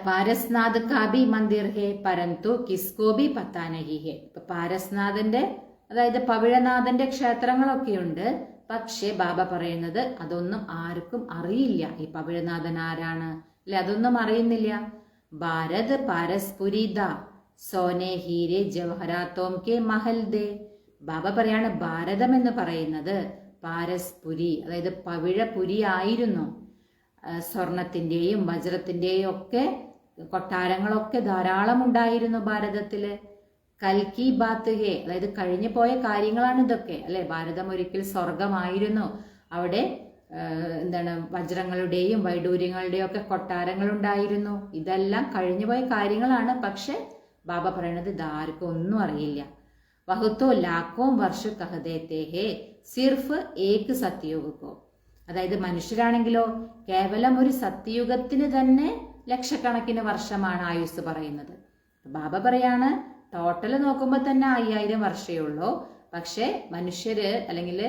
പാരസ്നാഥ് കാബി മന്ദിർ ഹേ പരന്തു കിസ്കോ ബി പത്താ നഹി ഹേ. ഇപ്പൊ പാരസ്നാഥന്റെ അതായത് പവിഴനാഥന്റെ ക്ഷേത്രങ്ങളൊക്കെയുണ്ട്. പക്ഷെ ബാബ പറയുന്നത് അതൊന്നും ആർക്കും അറിയില്ല. ഈ പവിഴനാഥൻ ആരാണ് അല്ലെ അതൊന്നും അറിയുന്നില്ല. ഭാരത് പാരസ്പുരിദ സോനെ ഹീരെ ജവഹരാത്തോം കെ മഹൽ ദേ. ബാബ പറയാണ് ഭാരതം എന്ന് പറയുന്നത് പാരസ്പുരി അതായത് പവിഴപുരി ആയിരുന്നു. സ്വർണത്തിന്റെയും വജ്രത്തിന്റെയും ഒക്കെ കൊട്ടാരങ്ങളൊക്കെ ധാരാളം ഉണ്ടായിരുന്നു ഭാരതത്തില്. കൽക്കി ബാത്ത് ഹേ അതായത് കഴിഞ്ഞു പോയ കാര്യങ്ങളാണ് ഇതൊക്കെ അല്ലെ. ഭാരതം ഒരിക്കൽ സ്വർഗമായിരുന്നു. അവിടെ എന്താണ് വജ്രങ്ങളുടെയും വൈഡൂര്യങ്ങളുടെയും ഒക്കെ കൊട്ടാരങ്ങൾ ഉണ്ടായിരുന്നു. ഇതെല്ലാം കഴിഞ്ഞുപോയ കാര്യങ്ങളാണ്. പക്ഷെ ബാബ പറയണത് ഇതാർക്കും ഒന്നും അറിയില്ല. വഹുത്തോ ലാക്കോ വർഷ കഹദേത്തെ ഹേ സിർഫ് ഏക് സത്യയുഗോ. അതായത് മനുഷ്യരാണെങ്കിലോ കേവലം ഒരു സത്യയുഗത്തിന് തന്നെ ലക്ഷക്കണക്കിന് വർഷമാണ് ആയുസ് പറയുന്നത്. ബാബ പറയാണ് ടോട്ടൽ നോക്കുമ്പോൾ തന്നെ 5000 വർഷമേ ഉള്ളൂ. പക്ഷെ മനുഷ്യര് അല്ലെങ്കിൽ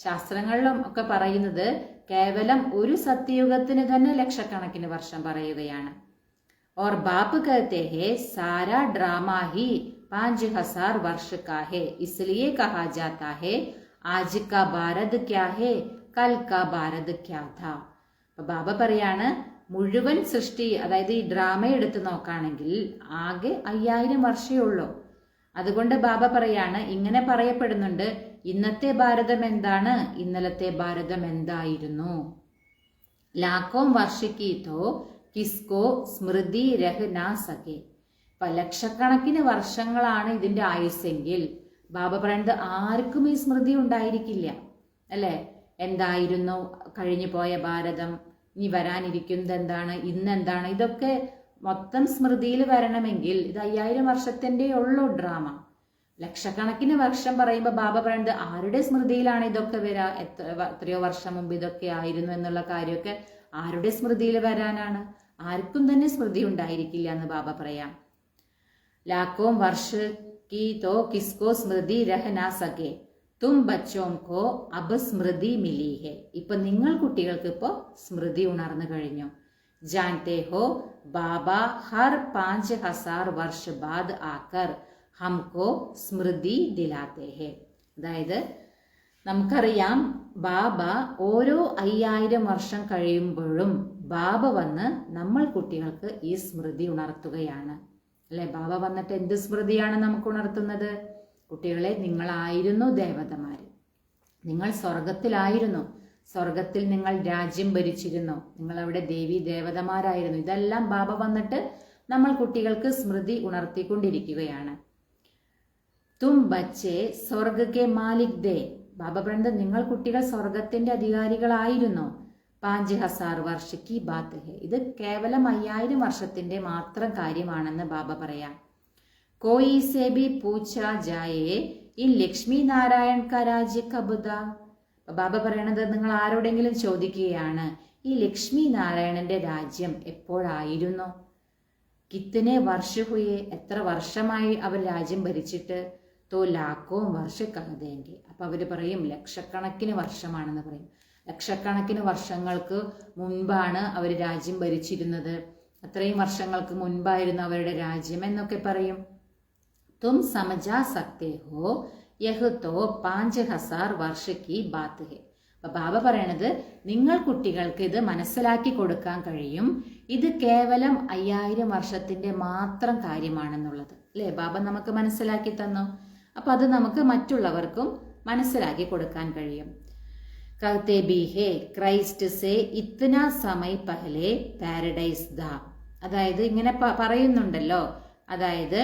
ശാസ്ത്രങ്ങളിലും ഒക്കെ പറയുന്നത് കേവലം ഒരു സത്യയുഗത്തിന് തന്നെ ലക്ഷക്കണക്കിന് വർഷം പറയുകയാണ്. और बाप कहते हैं सारा ड्रामा ही 5000 वर्ष का है, इसलिए कहा जाता है आज का भारत क्या है कल का भारत क्या था. അപ്പൊ ബാബ പറയാണ് മുഴുവൻ സൃഷ്ടി അതായത് ഈ ഡ്രാമ എടുത്ത് നോക്കുകയാണെങ്കിൽ ആകെ 5000 വർഷമേ ഉള്ളൂ. അതുകൊണ്ട് ബാബ പറയാണ് ഇങ്ങനെ പറയപ്പെടുന്നുണ്ട് ഇന്നത്തെ ഭാരതം എന്താണ്, ഇന്നലത്തെ ഭാരതം എന്തായിരുന്നു. ലാഖോം വർഷിക്കീതോ കിസ്കോ സ്മൃതി രഹ് നാ സകെ. ഇപ്പൊ ലക്ഷക്കണക്കിന് വർഷങ്ങളാണ് ഇതിന്റെ ആയുസ്സെങ്കിൽ ബാബ പറയുന്നത് ആർക്കും ഈ സ്മൃതി ഉണ്ടായിരിക്കില്ല അല്ലെ. എന്തായിരുന്നു കഴിഞ്ഞു പോയ ഭാരതം, ഇനി വരാനിരിക്കുന്നത് എന്താണ്, ഇന്നെന്താണ്, ഇതൊക്കെ മൊത്തം സ്മൃതിയിൽ വരണമെങ്കിൽ ഇത് 5000 വർഷത്തിന്റെ ഉള്ളൂ ഡ്രാമ. ലക്ഷക്കണക്കിന് വർഷം പറയുമ്പോൾ ബാബ പറയുന്നത് ആരുടെ സ്മൃതിയിലാണ് ഇതൊക്കെ വരാ, എത്രയോ വർഷം മുമ്പ് ഇതൊക്കെ ആയിരുന്നു എന്നുള്ള കാര്യമൊക്കെ ആരുടെ സ്മൃതിയിൽ വരാനാണ്, ആർക്കും തന്നെ സ്മൃതി ഉണ്ടായിരിക്കില്ല എന്ന് ബാബ പറയാം. ലാഖോം വർഷ की तो किसको स्मृति रह ना सके तुम बच्चों को अब स्मृति मिली है. ഇപ്പൊ ഇപ്പൊ നിങ്ങൾ കുട്ടികൾക്ക് ഇപ്പോ സ്മൃതി ഉണർന്നു കഴിഞ്ഞു. ജാൻതേ ഹോ ബാബ ഹർ 5000 വർഷ ബാദ് ആക്കർ ഹംകോ സ്മൃതി ദിലാത്തെ ഹെ. അതായത് നമുക്കറിയാം ബാബ ഓരോ 5000 വർഷം കഴിയുമ്പോഴും ബാബ വന്ന് നമ്മൾ കുട്ടികൾക്ക് ഈ സ്മൃതി ഉണർത്തുകയാണ് അല്ലെ. ബാബ വന്നിട്ട് എന്ത് സ്മൃതിയാണ് നമുക്ക് ഉണർത്തുന്നത്? കുട്ടികളെ, നിങ്ങളായിരുന്നു ദേവതമാര്, നിങ്ങൾ സ്വർഗത്തിലായിരുന്നു, സ്വർഗത്തിൽ നിങ്ങൾ രാജ്യം ഭരിച്ചിരുന്നു, നിങ്ങൾ അവിടെ ദേവി ദേവതമാരായിരുന്നു. ഇതെല്ലാം ബാബ വന്നിട്ട് നമ്മൾ കുട്ടികൾക്ക് സ്മൃതി ഉണർത്തിക്കൊണ്ടിരിക്കുകയാണ്. തും ബച്ചേ സ്വർഗ കെ മാലിക് ദേ. ബാബ പറയുന്നത് നിങ്ങൾ കുട്ടികൾ സ്വർഗത്തിന്റെ അധികാരികളായിരുന്നു. 5000 വർഷ കി ബാത്ത് ഹെ. ഇത് കേവലം 5000 വർഷത്തിന്റെ മാത്രം കാര്യമാണെന്ന് ബാബ പറയാം. കോയി സേ ഭി പൂച്ചാ ജായേ ഈ ലക്ഷ്മി നാരായൺ കാ രാജ്യ കബുദ. ബാബ പറയണത് നിങ്ങൾ ആരോടെങ്കിലും ചോദിക്കുകയാണ്, ഈ ലക്ഷ്മി നാരായണന്റെ രാജ്യം എപ്പോഴായിരുന്നു? കിത്തനെ വർഷ ഹുയെ, എത്ര വർഷമായി അവർ രാജ്യം ഭരിച്ചിട്ട്? തോ ലാക്കോ വർഷ കഹതേങ്കി. അപ്പൊ അവര് പറയും ലക്ഷക്കണക്കിന് വർഷമാണെന്ന് പറയും. ലക്ഷക്കണക്കിന് വർഷങ്ങൾക്ക് മുൻപാണ് അവർ രാജ്യം ഭരിച്ചിരുന്നത്, അത്രയും വർഷങ്ങൾക്ക് മുൻപായിരുന്നു അവരുടെ രാജ്യം എന്നൊക്കെ പറയും. തും സമജാ സക്തേ ഹോ യഹ് തോ 5000 വർഷ കി ബാത്ത് ഹെ. അപ്പൊ ബാബ പറയണത് നിങ്ങൾ കുട്ടികൾക്ക് ഇത് മനസ്സിലാക്കി കൊടുക്കാൻ കഴിയും, ഇത് കേവലം 5000 വർഷത്തിന്റെ മാത്രം കാര്യമാണെന്നുള്ളത് അല്ലെ. ബാബ നമുക്ക് മനസ്സിലാക്കി തന്നു. അപ്പൊ അത് നമുക്ക് മറ്റുള്ളവർക്കും മനസ്സിലാക്കി കൊടുക്കാൻ കഴിയും. कहते भी है क्राइस्ट से इतना समय पहले പാരഡൈസ് ദ. അതായത് ഇങ്ങനെ പറയുന്നുണ്ടല്ലോ, അതായത്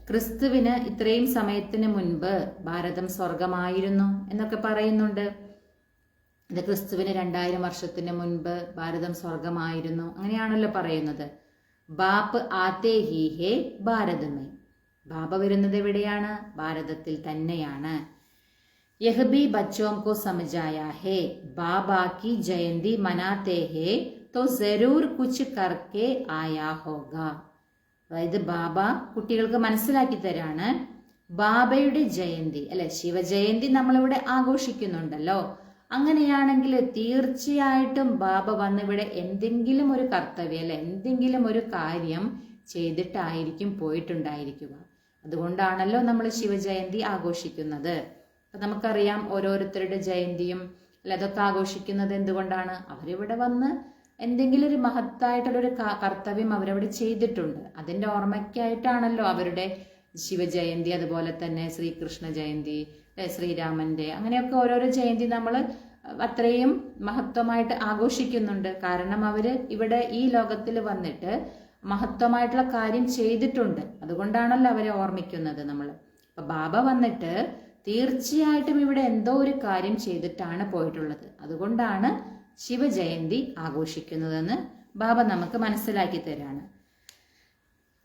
ക്രിസ്തുവിന് ഇത്രയും സമയത്തിന് മുൻപ് ഭാരതം സ്വർഗമായിരുന്നു എന്നൊക്കെ പറയുന്നുണ്ട്. ഇത് ക്രിസ്തുവിന് 2000 വർഷത്തിന് മുൻപ് ഭാരതം സ്വർഗമായിരുന്നു അങ്ങനെയാണല്ലോ പറയുന്നത്. ബാപ്പ് ആത്തേ ഹി ഹേ ഭാരതമേ. ബാബ വരുന്നത് എവിടെയാണ്? ഭാരതത്തിൽ തന്നെയാണ്. यह भी बच्चों को समझाया है बाबा की जयंती मनाते हैं तो जरूर कुछ करके आया होगा. അതായത് ബാബ കുട്ടികൾക്ക് മനസ്സിലാക്കി തരാണ്, ബാബയുടെ ജയന്തി അല്ലെ, ശിവജയന്തി നമ്മളിവിടെ ആഘോഷിക്കുന്നുണ്ടല്ലോ, അങ്ങനെയാണെങ്കിൽ തീർച്ചയായിട്ടും ബാബ വന്നിവിടെ എന്തെങ്കിലും ഒരു കർത്തവ്യം അല്ലെ, എന്തെങ്കിലും ഒരു കാര്യം ചെയ്തിട്ടായിരിക്കും പോയിട്ടുണ്ടായിരിക്കുക. അതുകൊണ്ടാണല്ലോ നമ്മൾ ശിവജയന്തി ആഘോഷിക്കുന്നത്. അപ്പൊ നമുക്കറിയാം ഓരോരുത്തരുടെ ജയന്തിയും അല്ലെ അതൊക്കെ ആഘോഷിക്കുന്നത് എന്തുകൊണ്ടാണ്? അവരിവിടെ വന്ന് എന്തെങ്കിലും ഒരു മഹത്തായിട്ടുള്ളൊരു കർത്തവ്യം അവരവിടെ ചെയ്തിട്ടുണ്ട്, അതിന്റെ ഓർമ്മയ്ക്കായിട്ടാണല്ലോ അവരുടെ ശിവജയന്തി, അതുപോലെ തന്നെ ശ്രീകൃഷ്ണ ജയന്തി, ശ്രീരാമന്റെ, അങ്ങനെയൊക്കെ ഓരോരോ ജയന്തി നമ്മൾ അത്രയും മഹത്വമായിട്ട് ആഘോഷിക്കുന്നുണ്ട്. കാരണം അവര് ഇവിടെ ഈ ലോകത്തിൽ വന്നിട്ട് മഹത്വമായിട്ടുള്ള കാര്യം ചെയ്തിട്ടുണ്ട്, അതുകൊണ്ടാണല്ലോ അവരെ ഓർമ്മിക്കുന്നത് നമ്മൾ. അപ്പൊ ബാബ വന്നിട്ട് തീർച്ചയായിട്ടും ഇവിടെ എന്തോ ഒരു കാര്യം ചെയ്തിട്ടാണ് പോയിട്ടുള്ളത്, അതുകൊണ്ടാണ് ശിവജയന്തി ആഘോഷിക്കുന്നതെന്ന് ബാബ നമുക്ക് മനസ്സിലാക്കി തരാണ്.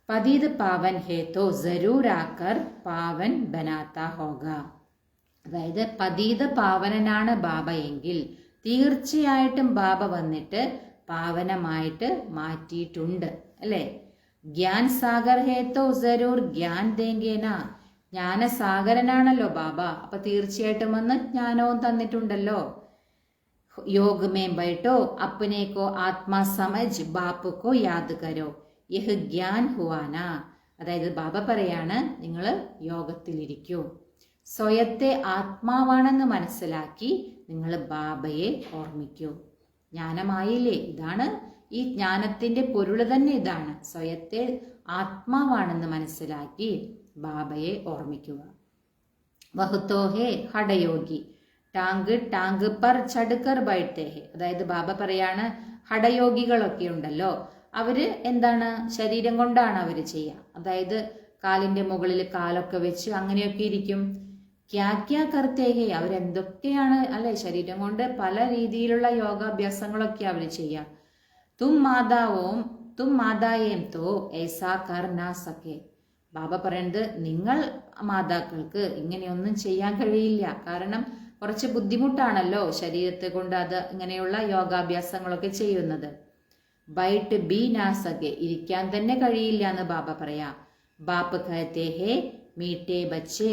പതീത് പാവൻ ഹേ തോ ജരൂർ ആക്കർ പാവൻ ബനാത്ത ഹോഗ. അതായത് പതീത പാവനനാണ് ബാബ എങ്കിൽ തീർച്ചയായിട്ടും ബാബ വന്നിട്ട് പാവനമായിട്ട് മാറ്റിയിട്ടുണ്ട് അല്ലെ. ജ്ഞാൻ സാഗർ ഹേ തോ ജരൂർ ജ്ഞാൻ ദേങ്കേന. ജ്ഞാനസാഗരനാണല്ലോ ബാബ, അപ്പൊ തീർച്ചയായിട്ടും വന്ന് ജ്ഞാനവും തന്നിട്ടുണ്ടല്ലോ. योग में बैठो अपने को आत्मा समझ बाप को याद करो यह ज्ञान हुआ ना. അതായത് ബാബ പറയാണ്, നിങ്ങൾ യോഗത്തിലിരിക്കൂ, സ്വയത്തെ ആത്മാവാണെന്ന് മനസ്സിലാക്കി നിങ്ങൾ ബാബയെ ഓർമ്മിക്കൂ. ജ്ഞാനമായില്ലേ? ഇതാണ് ഈ ജ്ഞാനത്തിന്റെ പൊരുൾ തന്നെ ഇതാണ്, സ്വയത്തെ ആത്മാവാണെന്ന് മനസ്സിലാക്കി ബാബയെ ഓർമ്മിക്കുക. വഹുത്തോ ഹേ ഹഠയോഗി ടാങ്ക് ടാങ്ക് പർ ചടുക്കർ ബൈഠത്തെ ഹെ. അതായത് ബാബ പറയാണ്, ഹഠയോഗികളൊക്കെ ഉണ്ടല്ലോ, അവര് എന്താണ് ശരീരം കൊണ്ടാണ് അവര് ചെയ്യുക, അതായത് കാലിന്റെ മുകളിൽ കാലൊക്കെ വെച്ച് അങ്ങനെയൊക്കെ ഇരിക്കും. ക്യാ ക്യാ കർത്തേ ഹെ, അവരെന്തൊക്കെയാണ് അല്ലെ, ശരീരം കൊണ്ട് പല രീതിയിലുള്ള യോഗാഭ്യാസങ്ങളൊക്കെ അവര് ചെയ്യാം. തും മാതായേം തോ ഏസാ കർ നാ സകെ. ബാബ പറയുന്നത്, നിങ്ങൾ മാതാക്കൾക്ക് ഇങ്ങനെയൊന്നും ചെയ്യാൻ കഴിയില്ല, കാരണം കുറച്ച് ബുദ്ധിമുട്ടാണല്ലോ ശരീരത്തെ കൊണ്ട് അത് ഇങ്ങനെയുള്ള യോഗാഭ്യാസങ്ങളൊക്കെ ചെയ്യുന്നത്. ബൈട്ട് ബി നാസകെ, ഇരിക്കാൻ തന്നെ കഴിയില്ല എന്ന് ബാബ പറയാ. ബാപ്പ് കഹത്തെ ഹേ മീഠേ ബച്ചേ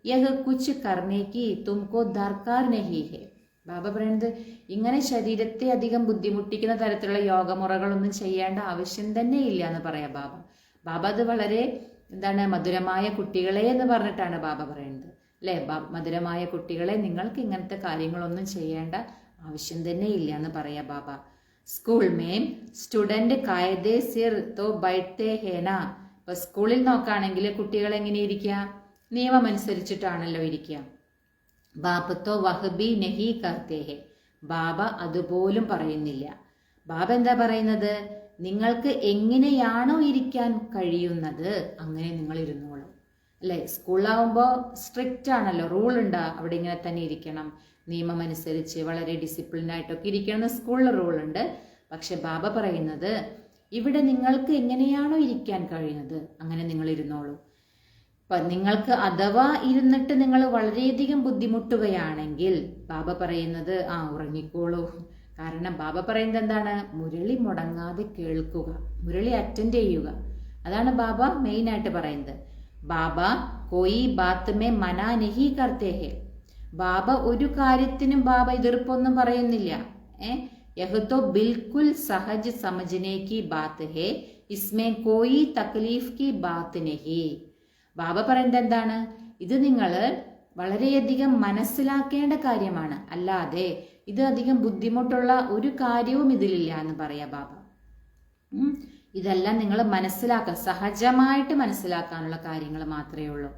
യഹ് കുച്ച് കർണേ കി തുംകോ ദർക്കാർ നഹി ഹെ. ബാബ പറയുന്നത് ഇങ്ങനെ ശരീരത്തെ അധികം ബുദ്ധിമുട്ടിക്കുന്ന തരത്തിലുള്ള യോഗമുറകളൊന്നും ചെയ്യേണ്ട ആവശ്യം തന്നെ ഇല്ല എന്ന് പറയാം ബാബ. ബാബ അത് വളരെ മധുരമായ കുട്ടികളെ എന്ന് പറഞ്ഞിട്ടാണ് ബാബ പറയുന്നത്, അല്ലേ? മധുരമായ കുട്ടികളെ, നിങ്ങൾക്ക് ഇങ്ങനത്തെ കാര്യങ്ങളൊന്നും ചെയ്യേണ്ട ആവശ്യം തന്നെ ഇല്ല എന്ന് പറയാ ബാബ. സ്കൂൾ മേം സ്റ്റുഡന്റ് കായദേ സിർ തോ ബൈഠത്തെ ഹേന. ഇപ്പൊ സ്കൂളിൽ നോക്കുകയാണെങ്കിൽ കുട്ടികൾ എങ്ങനെ ഇരിക്കുക? നിയമം അനുസരിച്ചിട്ടാണല്ലോ ഇരിക്കുക. ബാപ്പത്തോ വഹബി നഹി കർത്തേ ഹെ. ബാബ അതുപോലും പറയുന്നില്ല. ബാബ എന്താ പറയുന്നത്? നിങ്ങൾക്ക് എങ്ങനെയാണോ ഇരിക്കാൻ കഴിയുന്നത് അങ്ങനെ നിങ്ങൾ ഇരുന്നോളൂ, അല്ലെ? സ്കൂളിലാവുമ്പോൾ സ്ട്രിക്റ്റ് ആണല്ലോ, റൂൾ ഉണ്ട്, അവിടെ ഇങ്ങനെ തന്നെ ഇരിക്കണം, നിയമം അനുസരിച്ച് വളരെ ഡിസിപ്ലിനായിട്ടൊക്കെ ഇരിക്കണം, സ്കൂളിൽ റൂൾ ഉണ്ട്. പക്ഷെ ബാബ പറയുന്നത് ഇവിടെ നിങ്ങൾക്ക് എങ്ങനെയാണോ ഇരിക്കാൻ കഴിയുന്നത് അങ്ങനെ നിങ്ങൾ ഇരുന്നോളൂ. നിങ്ങൾക്ക് അഥവാ ഇരുന്നിട്ട് നിങ്ങൾ വളരെയധികം ബുദ്ധിമുട്ടുകയാണെങ്കിൽ ബാബ പറയുന്നത് ഉറങ്ങിക്കോളൂ. കാരണം ബാബ പറയുന്നത് എന്താണ്? മുരളി മുടങ്ങാതെ കേൾക്കുക, മുരളി അറ്റൻഡ് ചെയ്യുക. അതാണ് ബാബ മെയിൻ ആയിട്ട് പറയുന്നത്. ബാബ കോയി ബാത്ത് മേ മനാ നഹി കർത്തേ ഹെ. ബാബ ഒരു കാര്യത്തിനും ബാബ എതിർപ്പൊന്നും പറയുന്നില്ല. യഹ് തോ ബിൽക്കുൽ സഹജ് സമജ്നെ കി ബാത്ത് ഹെ, ഇസ്മേ കോയി തക്ലീഫ് കി ബാത്ത് നഹി. ബാബ പറയുന്നത് എന്താണ്? ഇത് നിങ്ങൾ വളരെയധികം മനസ്സിലാക്കേണ്ട കാര്യമാണ്, അല്ലാതെ ഇത് അധികം ബുദ്ധിമുട്ടുള്ള ഒരു കാര്യവും ഇതിലില്ല എന്ന് പറയാ ബാബ. ഇതെല്ലാം നിങ്ങൾ മനസ്സിലാക്കുക, സഹജമായിട്ട് മനസ്സിലാക്കാനുള്ള കാര്യങ്ങൾ മാത്രമേ ഉള്ളൂ.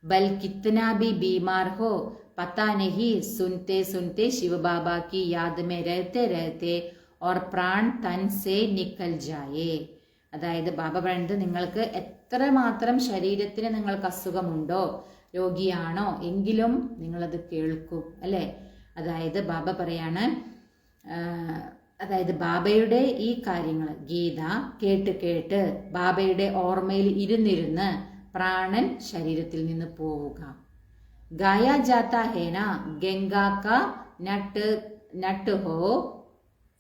ബൽ കിത്നാ ബി ബീമാർ ഹോ പത്താ നഹി, സുനത്തെ സുനത്തെ ശിവ ബാബ കി യാദ് മേ രഹത്തെ രഹത്തെ ഓർ പ്രാൺ തൻ സേ നിക്കൽ ജായേ. അതായത് ബാബ പറയുന്നത് നിങ്ങൾക്ക് എത്രമാത്രം ശരീരത്തിന് നിങ്ങൾക്ക് അസുഖമുണ്ടോ, രോഗിയാണോ എങ്കിലും നിങ്ങളത് കേൾക്കും, അല്ലേ? അതായത് ബാബ പറയാണ്, അതായത് ബാബയുടെ ഈ കാര്യങ്ങൾ ഗീത കേട്ട് കേട്ട് ബാബയുടെ ഓർമ്മയിൽ ഇരുന്നിരുന്ന് പ്രാണൻ ശരീരത്തിൽ നിന്ന് പോവുക. ഗായ ജാത്ത ഹേന ഗംഗാ കാ നട്ട് ഹോ,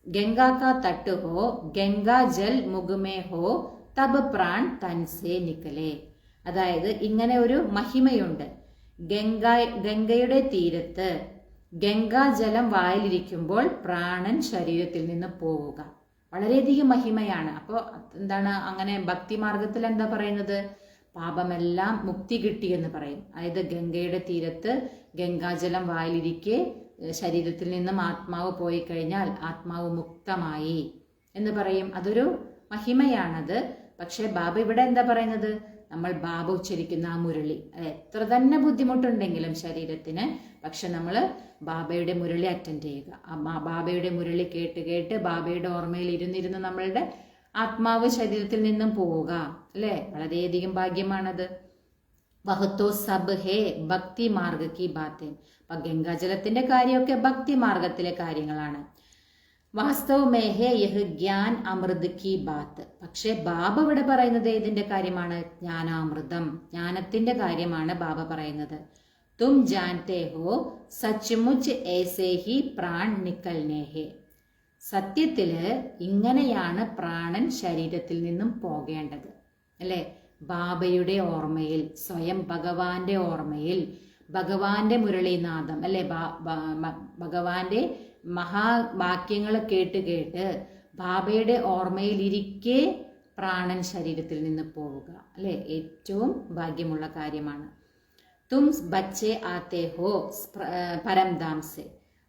ഗംഗാ കാ തട്ട് ഹോ, ഗംഗാ ജൽ മുഖമേ ഹോ, തബ് പ്രാൺ തൻസേ നിക്കലേ. അതായത് ഇങ്ങനെ ഒരു മഹിമയുണ്ട്. ഗംഗയുടെ തീരത്ത് ഗംഗാജലം വായിലിരിക്കുമ്പോൾ പ്രാണൻ ശരീരത്തിൽ നിന്ന് പോവുക. വളരെയധികം മഹിമയാണ്. അപ്പോൾ അങ്ങനെ ഭക്തി മാർഗത്തിൽ എന്താ പറയുന്നത്? പാപമെല്ലാം മുക്തി കിട്ടി എന്ന് പറയും. അതായത് ഗംഗയുടെ തീരത്ത് ഗംഗാജലം വായിലിരിക്കെ ശരീരത്തിൽ നിന്നും ആത്മാവ് പോയി കഴിഞ്ഞാൽ ആത്മാവ് മുക്തമായി എന്ന് പറയും. അതൊരു മഹിമയാണത്. പക്ഷെ ബാബ ഇവിടെ എന്താ പറയുന്നത്? നമ്മൾ ബാബ ഉച്ചരിക്കുന്ന ആ മുരളി, എത്ര തന്നെ ബുദ്ധിമുട്ടുണ്ടെങ്കിലും ശരീരത്തിന്, പക്ഷെ നമ്മൾ ബാബയുടെ മുരളി അറ്റൻഡ് ചെയ്യുക. ബാബയുടെ മുരളി കേട്ട് കേട്ട് ബാബയുടെ ഓർമ്മയിൽ ഇരുന്നിരുന്ന് നമ്മളുടെ ആത്മാവ് ശരീരത്തിൽ നിന്നും പോവുക, അല്ലെ? വളരെയധികം ഭാഗ്യമാണത്. വഹത്തോ സബ് ഹേ ഭക്തി മാർഗ കി ബാത്തേ. അപ്പൊ ഗംഗാജലത്തിന്റെ കാര്യമൊക്കെ ഭക്തി മാർഗത്തിലെ കാര്യങ്ങളാണ്. വാസ്തവ മേഹേ യഹ് ജ്ഞാൻ അമൃത് കി ബാത്ത്. പക്ഷെ ബാബ ഇവിടെ പറയുന്നത് ഇതിന്റെ കാര്യമാണ്, ജ്ഞാനാമൃതം, ജ്ഞാനത്തിന്റെ കാര്യമാണ് ബാബ പറയുന്നത്. തും ജാൻതേ ഹോ സച്മുച്ച് ഏസേ ഹി പ്രാൺ നിക്കൽനേ ഹേ. സത്യത്തില് ഇങ്ങനെയാണ് പ്രാണൻ ശരീരത്തിൽ നിന്നും പോകേണ്ടത്, അല്ലെ? ബാബയുടെ ഓർമ്മയിൽ, സ്വയം ഭഗവാന്റെ ഓർമ്മയിൽ, ഭഗവാന്റെ മുരളീനാദം, അല്ലെ? ഭഗവാന്റെ മഹാവാക്യങ്ങൾ കേട്ട് കേട്ട് ബാബയുടെ ഓർമ്മയിൽ ഇരിക്കെ പ്രാണൻ ശരീരത്തിൽ നിന്ന് പോവുക, അല്ലെ? ഏറ്റവും ഭാഗ്യമുള്ള കാര്യമാണ്. തും ബച്ചെ ആത്തെ ഹോ പരംധാം സെ,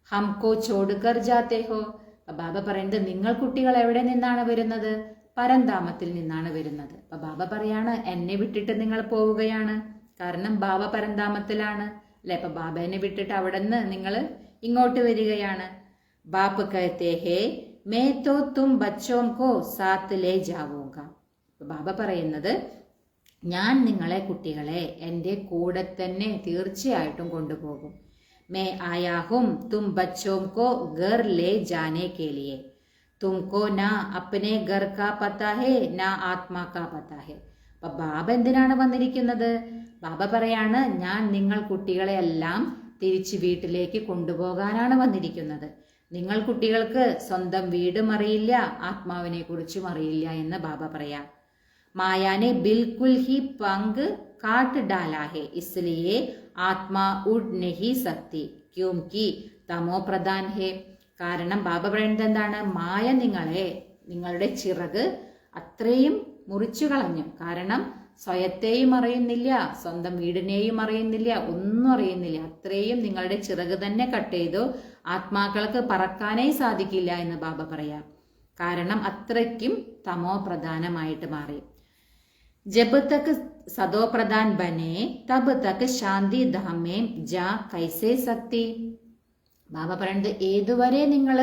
ഹംകോ ചോടുകർ ജാത്തെ ഹോ. ബാബ പറയുന്നത് നിങ്ങൾ കുട്ടികൾ എവിടെ നിന്നാണ് വരുന്നത്? പരംധാമത്തിൽ നിന്നാണ് വരുന്നത്. അപ്പൊ ബാബ പറയാണ് എന്നെ വിട്ടിട്ട് നിങ്ങൾ പോവുകയാണ്, കാരണം ബാബ പരംധാമത്തിലാണ്, അല്ലെ? അപ്പൊ ബാബേനെ വിട്ടിട്ട് അവിടെ നിന്ന് നിങ്ങൾ ഇങ്ങോട്ട് വരികയാണ്. ബാപ്പ് കഹത്തെ ഹേ മേ തോ തും ബച്ചോം കോ സാത്ത് ലേ ജാവൂങ്ക. ബാബ പറയുന്നത് ഞാൻ നിങ്ങളെ കുട്ടികളെ എൻ്റെ കൂടെ തന്നെ തീർച്ചയായിട്ടും കൊണ്ടുപോകും. മേ ആയാഹും തും ബച്ചോം കോ ഗർ ലേ ജാനെ കെ ലിയേ. തുംകോ നാ അപ്നെ ഗർ കാ പത്താ ഹേ നാ ആത്മാ കാ പത്താ ഹേ. അപ്പൊ ബാബ എന്തിനാണ് വന്നിരിക്കുന്നത്? ബാബ പറയാണ് ഞാൻ നിങ്ങൾ കുട്ടികളെ എല്ലാം തിരിച്ച് വീട്ടിലേക്ക് കൊണ്ടുപോകാനാണ് വന്നിരിക്കുന്നത്. നിങ്ങൾ കുട്ടികൾക്ക് സ്വന്തം വീടും അറിയില്ല, ആത്മാവിനെ കുറിച്ചും അറിയില്ല എന്ന് ബാബ പറയാം. മായാനെ ബിൽക്കുൽ ഹി പങ്ക് കാട്ട് ഡാലാ ഹെ, ഇസ്ലിയെ ആത്മാ ഉഡ് നഹി സക്തി, ക്യോंकि തമോ പ്രധാൻ ഹേ. കാരണം ബാബ പറയുന്നത് എന്താണ്? മായ നിങ്ങളുടെ ചിറക് അത്രയും മുറിച്ചു കളഞ്ഞു. കാരണം സ്വയത്തെയും അറിയുന്നില്ല, സ്വന്തം വീടിനെയും അറിയുന്നില്ല, ഒന്നും അറിയുന്നില്ല. അത്രയും നിങ്ങളുടെ ചിറക് തന്നെ കട്ട് ചെയ്തു. ആത്മാക്കൾക്ക് പറക്കാനേ സാധിക്കില്ല എന്ന് ബാബ പറയാം. കാരണം അത്രയ്ക്കും തമോ പ്രധാനമായിട്ട് മാറി. ജബ് തക് സദോ പ്രധാൻ ബനെ തബ് തക് ശാന്തി ധാമേ ജാ കൈസേ സക്തി. ബാബ പറയുന്നത് ഏതുവരെ നിങ്ങൾ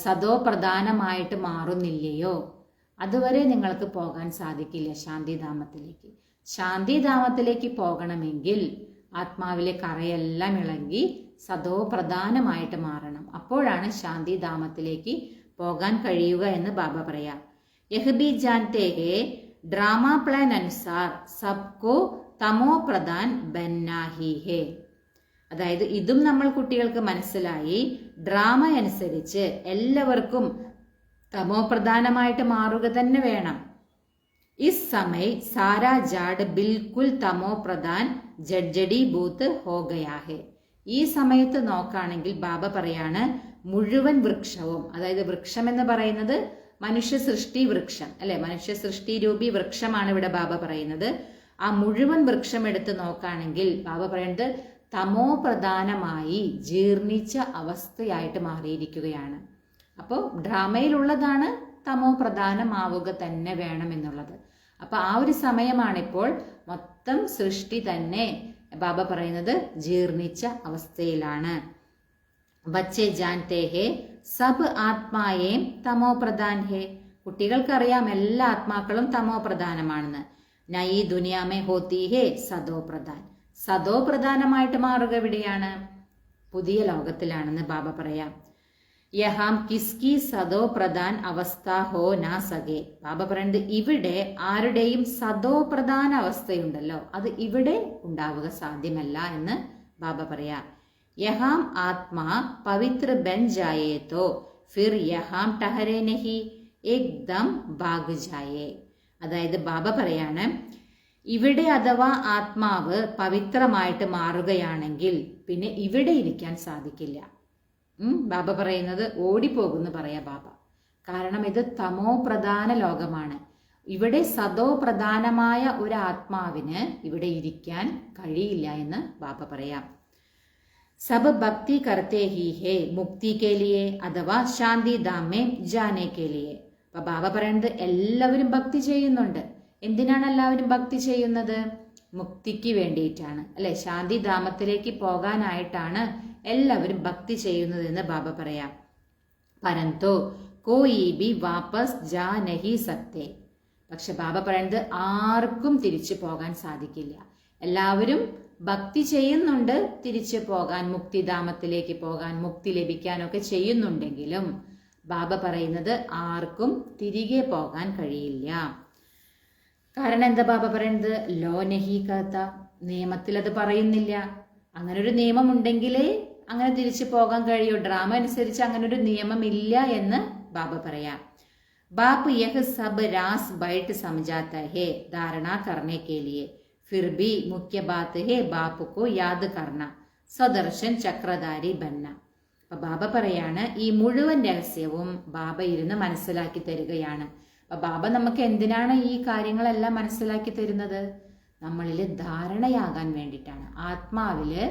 സദോ പ്രധാനമായിട്ട് മാറുന്നില്ലയോ അതുവരെ നിങ്ങൾക്ക് പോകാൻ സാധിക്കില്ല ശാന്തിധാമത്തിലേക്ക്. ശാന്തിധാമത്തിലേക്ക് പോകണമെങ്കിൽ ആത്മാവിലെ കറയെല്ലാം ഇളകി സദോ പ്രധാനമായിട്ട് മാറണം. അപ്പോഴാണ് ശാന്തിധാമത്തിലേക്ക് പോകാൻ കഴിയുക എന്ന് ബാബ പറയാം. യഹ് ബി ജാൻതേ ഹേ ഡ്രാമ പ്ലാൻ അനുസാർ സബ്കോ തമോ പ്രധാൻ ബന്നാ ഹി ഹേ. അതായത് ഇതും നമ്മൾ കുട്ടികൾക്ക് മനസ്സിലായി. ഡ്രാമ അനുസരിച്ച് എല്ലാവർക്കും തമോ പ്രധാനമായിട്ട് മാറുക തന്നെ വേണം. ഇസ് സമയ സാരാ ജാഡ് ബിൽക്കുൽ തമോ പ്രധാൻ ജഡ്ജഡി ബൂത്ത് ഹോ ഗയാ ഹെ. ഈ സമയത്ത് നോക്കുകയാണെങ്കിൽ ബാബ പറയാണ് മുഴുവൻ വൃക്ഷവും, അതായത് വൃക്ഷം എന്ന് പറയുന്നത് മനുഷ്യ സൃഷ്ടി വൃക്ഷം അല്ലെ, മനുഷ്യ സൃഷ്ടി രൂപി വൃക്ഷമാണ് ഇവിടെ ബാബ പറയുന്നത്. ആ മുഴുവൻ വൃക്ഷം എടുത്ത് നോക്കുകയാണെങ്കിൽ ബാബ പറയുന്നത് തമോ പ്രധാനമായി ജീർണിച്ച അവസ്ഥയായിട്ട് മാറിയിരിക്കുകയാണ്. അപ്പോൾ ഡ്രാമയിലുള്ളതാണ് തമോ പ്രധാനമാവുക തന്നെ വേണം എന്നുള്ളത്. അപ്പൊ ആ ഒരു സമയമാണിപ്പോൾ മൊത്തം സൃഷ്ടി തന്നെ ബാബ പറയുന്നത് ജീർണിച്ച അവസ്ഥയിലാണ്. ബച്ചേ ജാൻതേ ഹേ സബ് ആത്മായേം തമോ പ്രധാൻ ഹേ. കുട്ടികൾക്കറിയാം എല്ലാ ആത്മാക്കളും തമോ പ്രധാനമാണെന്ന്. നയി ദുനിയാമേ ഹോത്തി ഹേ സദോ പ്രധാൻ. സദോ പ്രധാനമായിട്ട് മാറുക എവിടെയാണ്? പുതിയ ലോകത്തിലാണെന്ന് ബാബ പറയാം. യഹാം കിസ്കി സദോ പ്രധാൻ അവസ്ഥ ഹോ നാ സകെ. ബാബ പറയുന്നത് ഇവിടെ ആരുടെയും സദോ പ്രധാന അവസ്ഥയുണ്ടല്ലോ അത് ഇവിടെ ഉണ്ടാവുക സാധ്യമല്ല എന്ന് ബാബ പറയാം. യഹാം ആത്മാ പവിത്ര ബൻ ജായേ തോ ഫിർ യഹാം ടഹരേ നഹി ഏക്ദം ഭാഗ് ജായേ. അതായത് ബാബ പറയാണ് ഇവിടെ അഥവാ ആത്മാവ് പവിത്രമായിട്ട് മാറുകയാണെങ്കിൽ പിന്നെ ഇവിടെ ഇരിക്കാൻ സാധിക്കില്ല. ബാബ പറയുന്നത് ഓടിപ്പോകുന്നു പറയാ ബാബ. കാരണം ഇത് തമോ പ്രധാന ലോകമാണ്. ഇവിടെ സദോ പ്രധാനമായ ഒരു ആത്മാവിന് ഇവിടെ ഇരിക്കാൻ കഴിയില്ല എന്ന് ബാബ പറയാം. സബ് ഭക്തി കർത്തേ ഹി ഹേ മുക്തി കെ ലിയേ അഥവാ ശാന്തി ധാമേ ജാനേ കെ ലിയേ. അപ്പൊ ബാബ പറയുന്നത് എല്ലാവരും ഭക്തി ചെയ്യുന്നുണ്ട്. എന്തിനാണ് എല്ലാവരും ഭക്തി ചെയ്യുന്നത്? മുക്തിക്ക് വേണ്ടിയിട്ടാണ് അല്ലെ, ശാന്തിധാമത്തിലേക്ക് പോകാനായിട്ടാണ് എല്ലാവരും ഭക്തി ചെയ്യുന്നത് എന്ന് ബാബ പറയാം. പരന്തോ കോയി ബി വാപ്പസ് ജാ നഹി സക്തേ. പക്ഷെ ബാബ പറയുന്നത് ആർക്കും തിരിച്ചു പോകാൻ സാധിക്കില്ല. എല്ലാവരും ഭക്തി ചെയ്യുന്നുണ്ട്, തിരിച്ചു പോകാൻ, മുക്തിധാമത്തിലേക്ക് പോകാൻ, മുക്തി ലഭിക്കാനൊക്കെ ചെയ്യുന്നുണ്ടെങ്കിലും ബാബ പറയുന്നത് ആർക്കും തിരികെ പോകാൻ കഴിയില്ല. കാരണം എന്താ ബാബ പറയുന്നത്? ലോ നഹി കഥ, നിയമത്തിൽ അത് പറയുന്നില്ല. അങ്ങനെ ഒരു നിയമം ഉണ്ടെങ്കിലേ അങ്ങനെ തിരിച്ചു പോകാൻ കഴിയൂ. ഡ്രാമ അനുസരിച്ച് അങ്ങനെ ഒരു നിയമം ഇല്ല എന്ന് ബാബ പറയാം. ബാപ്പ് യഹ് സബ് രാസ് ബൈട്ട് സമझाता है धारणा करने के लिए फिर भी मुख्य बात है बाप को याद करना സ്വദർശൻ ചക്രധാരി ബന്ന. അപ്പൊ ബാബ പറയാണ് ഈ മുഴുവൻ രഹസ്യവും ബാബ ഇരുന്ന് മനസ്സിലാക്കി തരികയാണ്. അപ്പൊ ബാബ നമുക്ക് എന്തിനാണ് ഈ കാര്യങ്ങളെല്ലാം മനസ്സിലാക്കി തരുന്നത്? നമ്മളിൽ ധാരണയാകാൻ വേണ്ടിയിട്ടാണ്. ആത്മാവില്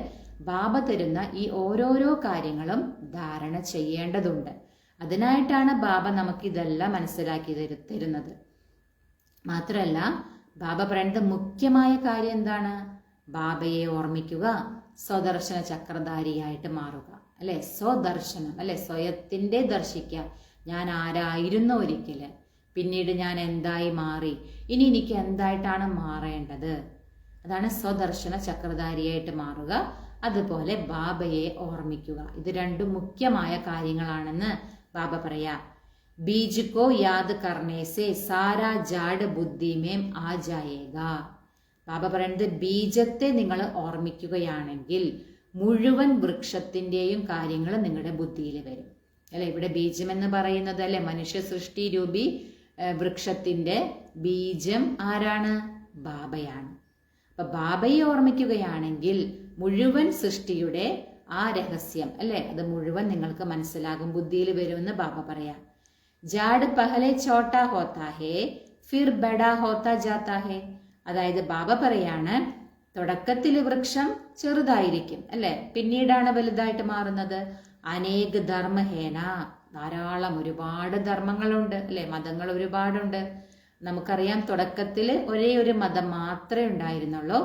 ബാബ തരുന്ന ഈ ഓരോരോ കാര്യങ്ങളും ധാരണ ചെയ്യേണ്ടതുണ്ട്. അതിനായിട്ടാണ് ബാബ നമുക്ക് ഇതെല്ലാം മനസ്സിലാക്കി തരുന്നത്. മാത്രമല്ല ബാബ പറയുന്നത് മുഖ്യമായ കാര്യം എന്താണ്? ബാബയെ ഓർമ്മിക്കുക, സ്വദർശന ചക്രധാരിയായിട്ട് മാറുക അല്ലെ. സ്വദർശനം അല്ലെ, സ്വയത്തിന്റെ ദർശിക്കുക. ഞാൻ ആരായിരുന്നു ഒരിക്കല്, പിന്നീട് ഞാൻ എന്തായി മാറി, ഇനി എനിക്ക് എന്തായിട്ടാണ് മാറേണ്ടത്. അതാണ് സ്വദർശന ചക്രധാരിയായിട്ട് മാറുക. അതുപോലെ ബാബയെ ഓർമ്മിക്കുക. ഇത് രണ്ടും മുഖ്യമായ കാര്യങ്ങളാണെന്ന് ബാബ പറയാ. ബീജ് കോ യാദ് കർണേ സേ സാരാ ജാഡ് ബുദ്ധി മേം ആ ജായേഗാ. ബാബ പറയുന്നത് ബീജത്തെ നിങ്ങൾ ഓർമ്മിക്കുകയാണെങ്കിൽ മുഴുവൻ വൃക്ഷത്തിന്റെയും കാര്യങ്ങൾ നിങ്ങളുടെ ബുദ്ധിയിൽ വരും അല്ലെ. ഇവിടെ ബീജം എന്ന് പറയുന്നത് അല്ലെ മനുഷ്യ സൃഷ്ടി രൂപി വൃക്ഷത്തിന്റെ ബീജം ആരാണ്? ബാബയാണ്. അപ്പൊ ബാബയെ ഓർമ്മിക്കുകയാണെങ്കിൽ മുഴുവൻ സൃഷ്ടിയുടെ ആ രഹസ്യം അല്ലെ അത് മുഴുവൻ നിങ്ങൾക്ക് മനസ്സിലാകും, ബുദ്ധിയിൽ വരുമെന്ന് ബാബ പറയാം. ജാഡ് പഹലെ ചോട്ടാ ഹോത്താ ഹേ ഫിർ ബഡാ ഹോത്താ ജാത്താ ഹേ. അതായത് ബാബ പറയാണ്, തുടക്കത്തിൽ വൃക്ഷം ചെറുതായിരിക്കും അല്ലെ, പിന്നീടാണ് വലുതായിട്ട് മാറുന്നത്. അനേക ധർമ്മഹേന, ധാരാളം ഒരുപാട് ധർമ്മങ്ങളുണ്ട് അല്ലെ, മതങ്ങൾ ഒരുപാടുണ്ട്. നമുക്കറിയാം തുടക്കത്തിൽ ഒരേ ഒരു മതം മാത്രമേ ഉണ്ടായിരുന്നുള്ളൂ,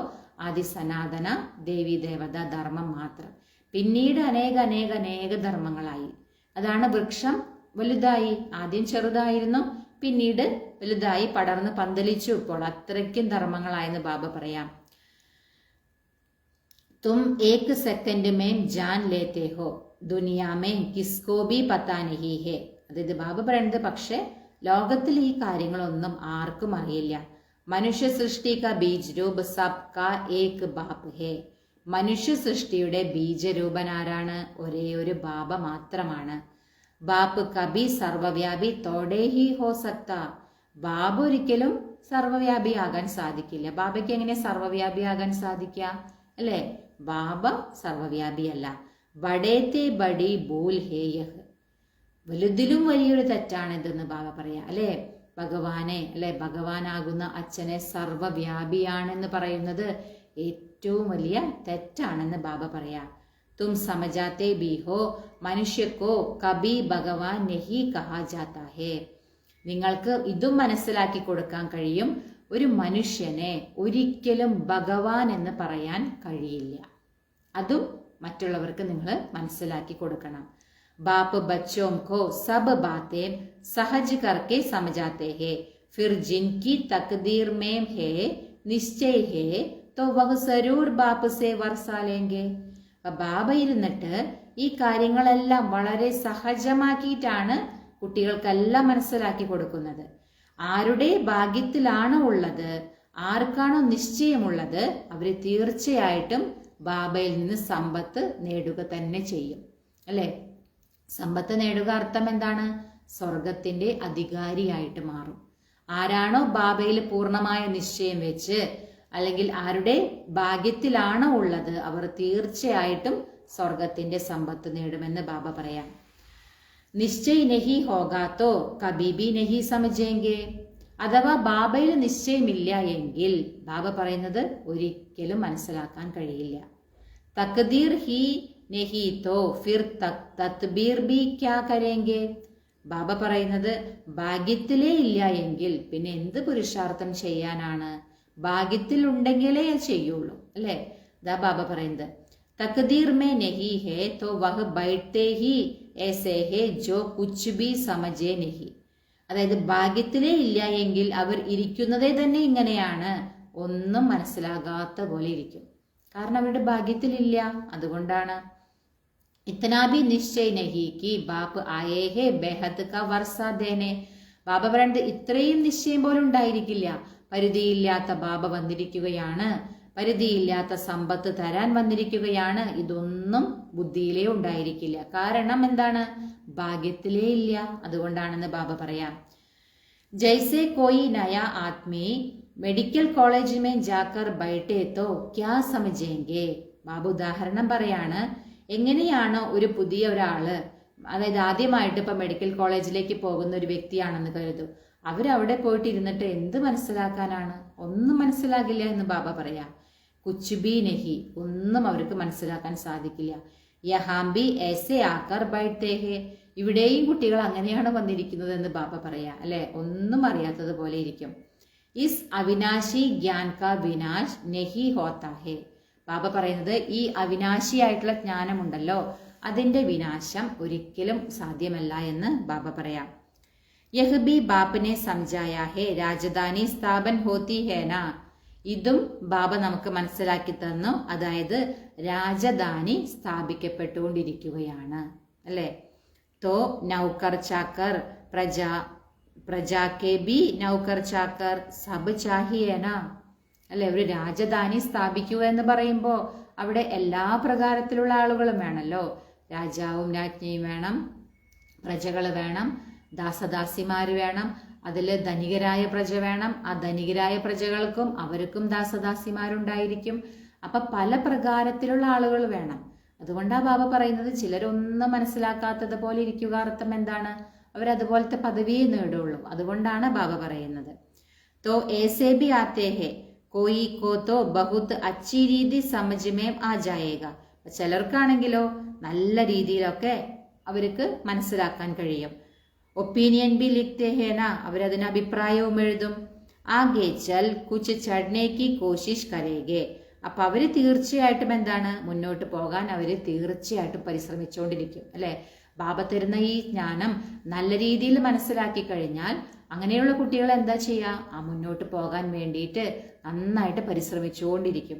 ആദി സനാതന ദേവി ദേവത ധർമ്മം മാത്രം. പിന്നീട് അനേക അനേക അനേക ധർമ്മങ്ങളായി. അതാണ് വൃക്ഷം വലുതായി. ആദ്യം ചെറുതായിരുന്നു, പിന്നീട് വലുതായി പടർന്ന് പന്തലിച്ചു. ഇപ്പോൾ അത്രയ്ക്കും ധർമ്മങ്ങളായെന്ന് ബാബ പറയാം. തും ഏക് സെക്കൻഡ് മേം ജാൻ ലേത്തെ ഹോ ദുനിയാ മേം കിസ്കോ ബി പതാ നഹീ ഹേ. അതായത് ബാബ പറയുന്നത്, പക്ഷെ ലോകത്തിൽ ഈ കാര്യങ്ങളൊന്നും ആർക്കും അറിയില്ല. മനുഷ്യ സൃഷ്ടി കാ ബീജ് രൂപ് സബ് കാ ഏക് ബാപ് ഹേ. മനുഷ്യ സൃഷ്ടിയുടെ ബീജരൂപൻ ആരാണ്? ഒരേ ഒരു ബാബ മാത്രമാണ്. ബാപ്പ് കബി സർവവ്യാപി തോടെ ഹി ഹോ സക്ത. ബാബ ഒരിക്കലും സർവവ്യാപിയാകാൻ സാധിക്കില്ല. ബാബയ്ക്ക് എങ്ങനെ സർവവ്യാപിയാകാൻ സാധിക്കുക അല്ലെ? ബാബ സർവവ്യാപിയല്ല. ബഡേത്തെ ബഡി ബൂൽ ഹേ യഹ്. വലുതിലും വലിയൊരു തെറ്റാണിതെന്ന് ബാബ പറയാ അല്ലെ. ഭഗവാനെ അല്ലെ, ഭഗവാനാകുന്ന അച്ഛനെ സർവവ്യാപിയാണെന്ന് പറയുന്നത് ഏറ്റവും വലിയ തെറ്റാണെന്ന് ബാബ പറയാ. തും സമജാത്തെ ബി ഹോ മനുഷ്യക്കോ കബി ഭഗവാൻ നഹി കഹാ ജാതാ ഹേ. നിങ്ങൾക്ക് ഇതും മനസ്സിലാക്കി കൊടുക്കാൻ കഴിയും, ഒരു മനുഷ്യനെ ഒരിക്കലും ഭഗവാൻ എന്ന് പറയാൻ കഴിയില്ല. അതും മറ്റുള്ളവർക്ക് നിങ്ങൾ മനസ്സിലാക്കി കൊടുക്കണം. ബാപ്പ് ബച്ചോം കോ സബ് ബാതേം സഹജ് കർക്കെ സമജാത്തെ ഹേ ഫിർ ജിൻകി തക്ദീർ മേം ഹേ നിശ്ചയ ഹേ തോ വഹ് സരൂർ ബാപ്പ് സേ വർസാലേങ്കെ. ബാബ ഇരുന്നിട്ട് ഈ കാര്യങ്ങളെല്ലാം വളരെ സഹജമാക്കിയിട്ടാണ് കുട്ടികൾക്കെല്ലാം മനസ്സിലാക്കി കൊടുക്കുന്നത്. ആരുടെ ഭാഗ്യത്തിലാണോ ഉള്ളത്, ആർക്കാണോ നിശ്ചയമുള്ളത്, അവര് തീർച്ചയായിട്ടും ബാബയിൽ നിന്ന് സമ്പത്ത് നേടുക തന്നെ ചെയ്യും അല്ലെ. സമ്പത്ത് നേടുക അർത്ഥം എന്താണ്? സ്വർഗത്തിന്റെ അധികാരിയായിട്ട് മാറും. ആരാണോ ബാബയിൽ പൂർണ്ണമായ നിശ്ചയം വെച്ച്, അല്ലെങ്കിൽ ആരുടെ ഭാഗ്യത്തിലാണോ ഉള്ളത്, അവർ തീർച്ചയായിട്ടും സ്വർഗത്തിന്റെ സമ്പത്ത് നേടുമെന്ന് ബാബ പറയാം. നിശ്ചയ് നഹി ഹോഗാത്തോ കബീബി നഹി സമജേങ്കെ. അഥവാ ബാബയിൽ നിശ്ചയമില്ല എങ്കിൽ ബാബ പറയുന്നത് ഒരിക്കലും മനസ്സിലാക്കാൻ കഴിയില്ല. തക്ദീർ ഹി നഹി തോ ഫിർ തത്ബീർ ബി ക്യാ കരേങ്കെ. ബാബ പറയുന്നത്, ഭാഗ്യത്തിലേ ഇല്ല എങ്കിൽ പിന്നെ എന്ത് പുരുഷാർത്ഥം ചെയ്യാനാണ്? ഭാഗ്യത്തിൽ ഉണ്ടെങ്കിലേ ചെയ്യുള്ളൂ അല്ലെ. ദാ ബാബ പറയുന്നത്, തക്ദീർ മേ നഹി ഹേ തോ വഹ് ബൈഠത്തെ ഹി ऐसे है जो कुछ भी समझे नहीं. അതായത് ഭാഗ്യത്തിലേ ഇല്ല എങ്കിൽ അവർ ഇരിക്കുന്നതേ തന്നെ ഇങ്ങനെയാണ്, ഒന്നും മനസ്സിലാകാത്ത പോലെ ഇരിക്കും. കാരണം അവരുടെ ഭാഗ്യത്തിലില്ല, അതുകൊണ്ടാണ്. ഇത്തനാബി നിശ്ചയ നഹി കി ബാപ്പ് ആയേ ഹേ ബെഹദ് കാ വർസാ ദേനെ. ബാബ പറയുന്നത് ഇത്രയും നിശ്ചയം പോലും ഉണ്ടായിരിക്കില്ല. പരിധിയില്ലാത്ത ബാബ വന്നിരിക്കുകയാണ്, പരിധിയില്ലാത്ത സമ്പത്ത് തരാൻ വന്നിരിക്കുകയാണ്. ഇതൊന്നും ബുദ്ധിയിലേ ഉണ്ടായിരിക്കില്ല. കാരണം എന്താണ്? ഭാഗ്യത്തിലേ ഇല്ല, അതുകൊണ്ടാണെന്ന് ബാബ പറയാം. ജൈസെ കോയി നയാ ആത്മീ മെഡിക്കൽ കോളേജ് മേ ജാക്കർ ബൈഠേ തോ ക്യാ സമझेंगे. ബാബ ഉദാഹരണം പറയാണ്, എങ്ങനെയാണോ ഒരു പുതിയ ഒരാള്, അതായത് ആദ്യമായിട്ട് ഇപ്പൊ മെഡിക്കൽ കോളേജിലേക്ക് പോകുന്ന ഒരു വ്യക്തിയാണെന്ന് കരുതൂ, അവരവിടെ പോയിട്ട് ഇരുന്നിട്ട് എന്ത് മനസ്സിലാക്കാനാണ്? ഒന്നും മനസ്സിലാകില്ല എന്ന് ബാബ പറയാം. കുച്ചുബി നഹി, ഒന്നും അവർക്ക് മനസ്സിലാക്കാൻ സാധിക്കില്ല. യഹാംബി ഏസെ ആക്കർ ബൈഠത്തെ ഹേ. ഇവിടെയും കുട്ടികൾ അങ്ങനെയാണ് വന്നിരിക്കുന്നത് എന്ന് ബാബ പറയാ അല്ലെ. ഒന്നും അറിയാത്തത് പോലെ ഇരിക്കും. ഇസ് അവിനാശി ജ്ഞാൻ കാ വിനാശ് നഹി ഹോത്താ ഹേ. ബാബ പറയുന്നത്, ഈ അവിനാശിയായിട്ടുള്ള ജ്ഞാനമുണ്ടല്ലോ, അതിന്റെ വിനാശം ഒരിക്കലും സാധ്യമല്ല എന്ന് ബാബ പറയാം. യഹ് ബി ബാപ്പിനെ സംജായാ ഹേ രാജധാനി സ്ഥാപൻ ഹോത്തി ഹേന. ഇതും ബാബ നമുക്ക് മനസ്സിലാക്കി തന്നു. അതായത് രാജധാനി സ്ഥാപിക്കപ്പെട്ടുകൊണ്ടിരിക്കുകയാണ് അല്ലെ. തോ നൗകർ ചാക്കർ പ്രജാക്കെ ബി നൗകർ ചാക്കർ സബ് ചാഹിയേന അല്ലെ. ഒരു രാജധാനി സ്ഥാപിക്കുക എന്ന് പറയുമ്പോ അവിടെ എല്ലാ പ്രകാരത്തിലുള്ള ആളുകളും വേണമല്ലോ. രാജാവും രാജ്ഞിയും വേണം, പ്രജകൾ വേണം, ദാസദാസിമാര് വേണം, അതിൽ ധനികരായ പ്രജ വേണം. ആ ധനികരായ പ്രജകൾക്കും അവർക്കും ദാസദാസിമാരുണ്ടായിരിക്കും. അപ്പൊ പല പ്രകാരത്തിലുള്ള ആളുകൾ വേണം. അതുകൊണ്ടാ ബാബ പറയുന്നത് ചിലരൊന്നും മനസ്സിലാക്കാത്തത് പോലെ ഇരിക്കുക. അർത്ഥം എന്താണ്? അവരതുപോലത്തെ പദവിയെ നേടുള്ളൂ. അതുകൊണ്ടാണ് ബാബ പറയുന്നത്. तो ऐसे भी आते हैं कोई को तो बहुत अच्छी രീതി സമജ് में आ जाएगा. ചിലർക്കാണെങ്കിലോ നല്ല രീതിയിലൊക്കെ അവർക്ക് മനസ്സിലാക്കാൻ കഴിയും. ഒപ്പീനിയൻ ബി ലിഖ്തേ ഹേ നാ, അവരതിന് അഭിപ്രായവും എഴുതും. ആകെ ചൽ കുച്ച് ചढ़ने की कोशिश करेंगे. അപ്പൊ അവര് തീർച്ചയായിട്ടും എന്താണ്, മുന്നോട്ട് പോകാൻ അവര് തീർച്ചയായിട്ടും പരിശ്രമിച്ചുകൊണ്ടിരിക്കും അല്ലെ. ബാബ തരുന്ന ഈ ജ്ഞാനം നല്ല രീതിയിൽ മനസ്സിലാക്കി കഴിഞ്ഞാൽ അങ്ങനെയുള്ള കുട്ടികൾ എന്താ ചെയ്യുക, ആ മുന്നോട്ട് പോകാൻ വേണ്ടിയിട്ട് നന്നായിട്ട് പരിശ്രമിച്ചുകൊണ്ടിരിക്കും.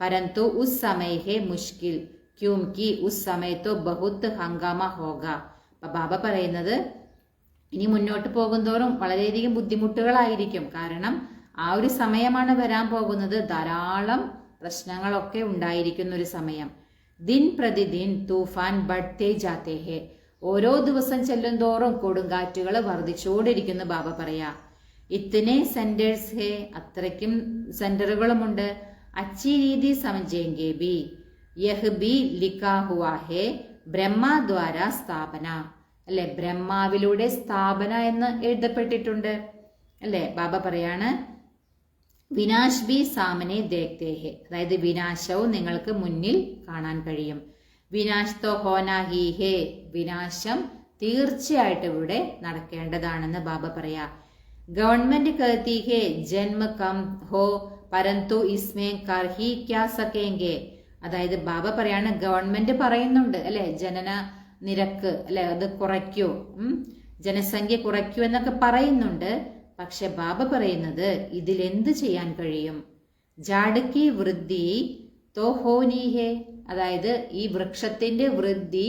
പരന്തു ഉസ് സമയ ഹേ മുഷ്കിൽ ക്യൂംകി ഉസ് സമയത്തോ ബഹുത്ത് ഹംഗാമ ഹോഗ. അപ്പൊ ബാബ പറയുന്നത് ഇനി മുന്നോട്ട് പോകുന്തോറും വളരെയധികം ബുദ്ധിമുട്ടുകളായിരിക്കും. കാരണം ആ ഒരു സമയമാണ് വരാൻ പോകുന്നത്. ധാരാളം പ്രശ്നങ്ങളൊക്കെ ഉണ്ടായിരിക്കുന്ന ഒരു സമയം. ദിൻ പ്രതിദിൻ തൂഫാൻ ബഡ്തേ ജാത്തേ ഹേ. ഓരോ ദിവസം ചെല്ലുന്തോറും കൊടുങ്കാറ്റുകൾ വർദ്ധിച്ചുകൊണ്ടിരിക്കുന്നു ബാബ പറയാ. ഇത്തനെ സെന്റേഴ്സ് ഹേ, അത്രയ്ക്കും സെന്ററുകളുമുണ്ട്. അച്ചി രീതി സമझेंगे भी यह भी लिखा हुआ है ബ്രഹ്മദ്വാര സ്ഥാപന അല്ലെ. ബ്രഹ്മാവിലൂടെ സ്ഥാപന എന്ന് എഴുതപ്പെട്ടിട്ടുണ്ട് അല്ലെ. ബാബ പറയാണ് വിനാശ് ബി സാമനെ ദേഖ്തേ ഹേ, അതായത് വിനാശവും നിങ്ങൾക്ക് മുന്നിൽ കാണാൻ കഴിയും. വിനാശ് തോ ഹോനാ ഹി ഹേ, വിനാശം തീർച്ചയായിട്ടും ഇവിടെ നടക്കേണ്ടതാണെന്ന് ബാബ പറയാ. ഗവൺമെന്റ് कहती है ജന്മ കം ഹോ പരന്തു ഇസ്മേ കർ ഹി ക്യാ സകേംഗെ. അതായത് ബാബ പറയാണ് ഗവൺമെന്റ് പറയുന്നുണ്ട് അല്ലെ, ജനന നിരക്ക് അല്ലെ അത് കുറയ്ക്കൂ, ജനസംഖ്യ കുറയ്ക്കൂ എന്നൊക്കെ പറയുന്നുണ്ട്. പക്ഷെ ബാബ പറയുന്നത് ഇതിലെന്ത് ചെയ്യാൻ കഴിയും? ജാഡ്കി വൃദ്ധി തോ ഹോനി ഹേ, അതായത് ഈ വൃക്ഷത്തിന്റെ വൃദ്ധി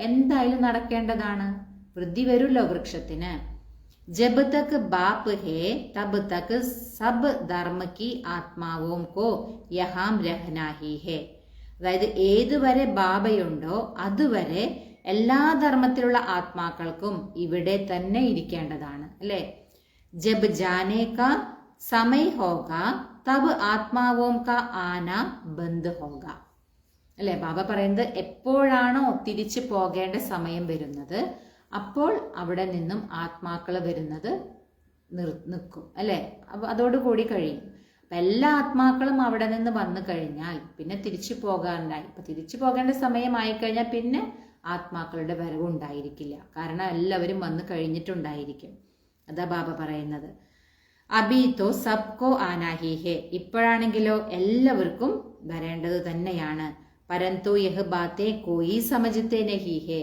എന്തായാലും നടക്കേണ്ടതാണ്. വൃദ്ധി വരുമല്ലോ വൃക്ഷത്തിന്. ജബ് Tak bap hey തബ് Tak sub Dharma Ki ആത്മാവോം co യഹാം Rehana he ഹേ. അതായത് ഏതുവരെ ബാബയുണ്ടോ അതുവരെ എല്ലാ ധർമ്മത്തിലുള്ള ആത്മാക്കൾക്കും ഇവിടെ തന്നെ ഇരിക്കേണ്ടതാണ് അല്ലെ. ജബ് ജാനേ കാ സമയ ഹോഗ തബ് ആത്മാവോം കാ ആന ബന്ദ് ഹോഗ അല്ലെ. ബാബ പറയുന്നത് എപ്പോഴാണോ തിരിച്ചു പോകേണ്ട സമയം വരുന്നത് അപ്പോൾ അവിടെ നിന്നും ആത്മാക്കൾ വരുന്നത് നിൽക്കും അല്ലെ. അതോടുകൂടി കഴിയും. അപ്പൊ എല്ലാ ആത്മാക്കളും അവിടെ നിന്ന് വന്നു കഴിഞ്ഞാൽ പിന്നെ തിരിച്ചു പോകാനായി. ഇപ്പൊ തിരിച്ചു പോകേണ്ട സമയമായി കഴിഞ്ഞാൽ പിന്നെ ആത്മാക്കളുടെ വരവ് ഉണ്ടായിരിക്കില്ല. കാരണം എല്ലാവരും വന്നു കഴിഞ്ഞിട്ടുണ്ടായിരിക്കും. അതാ ബാബ പറയുന്നത്. അബീതോ സബ്കോ ആനാഹി ഹേ, ഇപ്പോഴാണെങ്കിലോ എല്ലാവർക്കും വരേണ്ടത് തന്നെയാണ്. പരന്തു യഹ് ബാത്തേ കോയി സമജ്തേ നഹി ഹേ.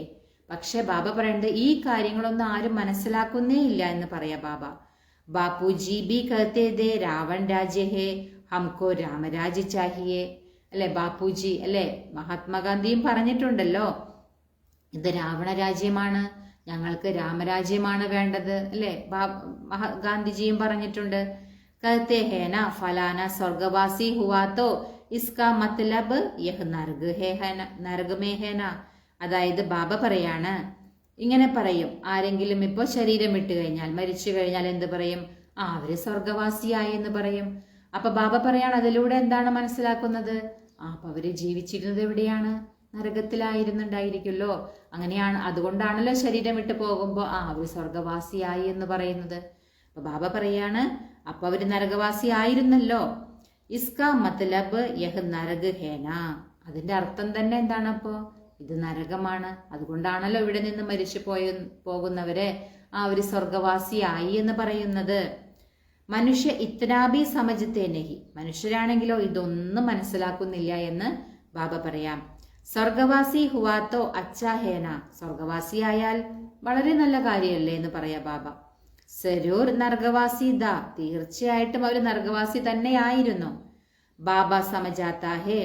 പക്ഷെ ബാബ പറയുന്നത് ഈ കാര്യങ്ങളൊന്നും ആരും മനസ്സിലാക്കുന്നേ ഇല്ല എന്ന് പറയാ ബാബ. ബാപ്പുജി ബി കഹത്തെ ദേ രാവൺ രാജ്യ ഹേ ഹംകോ രാമരാജ്യ ചാഹിയേ അല്ലെ. ബാപ്പുജി അല്ലെ മഹാത്മാഗാന്ധിയും പറഞ്ഞിട്ടുണ്ടല്ലോ ഇത് രാവണ രാജ്യമാണ്, ഞങ്ങൾക്ക് രാമരാജ്യമാണ് വേണ്ടത് അല്ലെ. ഗാന്ധിജിയും പറഞ്ഞിട്ടുണ്ട്. കഹത്തെ ഹേന ഫലാന സ്വർഗവാസി ഹുവാത്തോ ഇസ്കാ മത്ലബ് യഹ് നർഗ് ഹേ നർഗ് മേ ഹേന. അതായത് ബാബ പറയാണ് ഇങ്ങനെ പറയും, ആരെങ്കിലും ഇപ്പോൾ ശരീരം വിട്ടു കഴിഞ്ഞാൽ മരിച്ചു കഴിഞ്ഞാൽ എന്ത് പറയും? അവര് സ്വർഗവാസിയായി എന്ന് പറയും. അപ്പൊ ബാബ പറയാണ് അതിലൂടെ എന്താണ് മനസ്സിലാക്കുന്നത്? അപ്പൊ അവര് ജീവിച്ചിരുന്നത് എവിടെയാണ്? നരകത്തിലായിരുന്നുണ്ടായിരിക്കുമല്ലോ. അങ്ങനെയാണ്, അതുകൊണ്ടാണല്ലോ ശരീരം വിട്ടു പോകുമ്പോ അവര് സ്വർഗവാസിയായി എന്ന് പറയുന്നത്. അപ്പൊ ബാബ പറയാണ് അപ്പൊ അവര് നരകവാസി ആയിരുന്നല്ലോ. ഇസ്കാ മത്ലബ് യഹ് നരക് ഹേന, അതിന്റെ അർത്ഥം തന്നെ എന്താണ്? അപ്പോ ഇത് നരകമാണ്. അതുകൊണ്ടാണല്ലോ ഇവിടെ നിന്ന് മരിച്ചു പോകുന്നവരെ അവര് സ്വർഗവാസിയായി എന്ന് പറയുന്നത്. മനുഷ്യ ഇത്നാബി സമജ്തേ നഹി, മനുഷ്യരാണെങ്കിലോ ഇതൊന്നും മനസ്സിലാക്കുന്നില്ല എന്ന് ബാബ പറയാം. സ്വർഗവാസി ഹുവാത്തോ അച്ഛാ ഹേന, സ്വർഗവാസിയായാൽ വളരെ നല്ല കാര്യമല്ലേ എന്ന് പറയാ ബാബ. സരൂർ നർഗവാസി ദാ, തീർച്ചയായിട്ടും അവർ നർഗവാസി തന്നെയായിരുന്നു. ബാബ സമജാത്താ ഹേ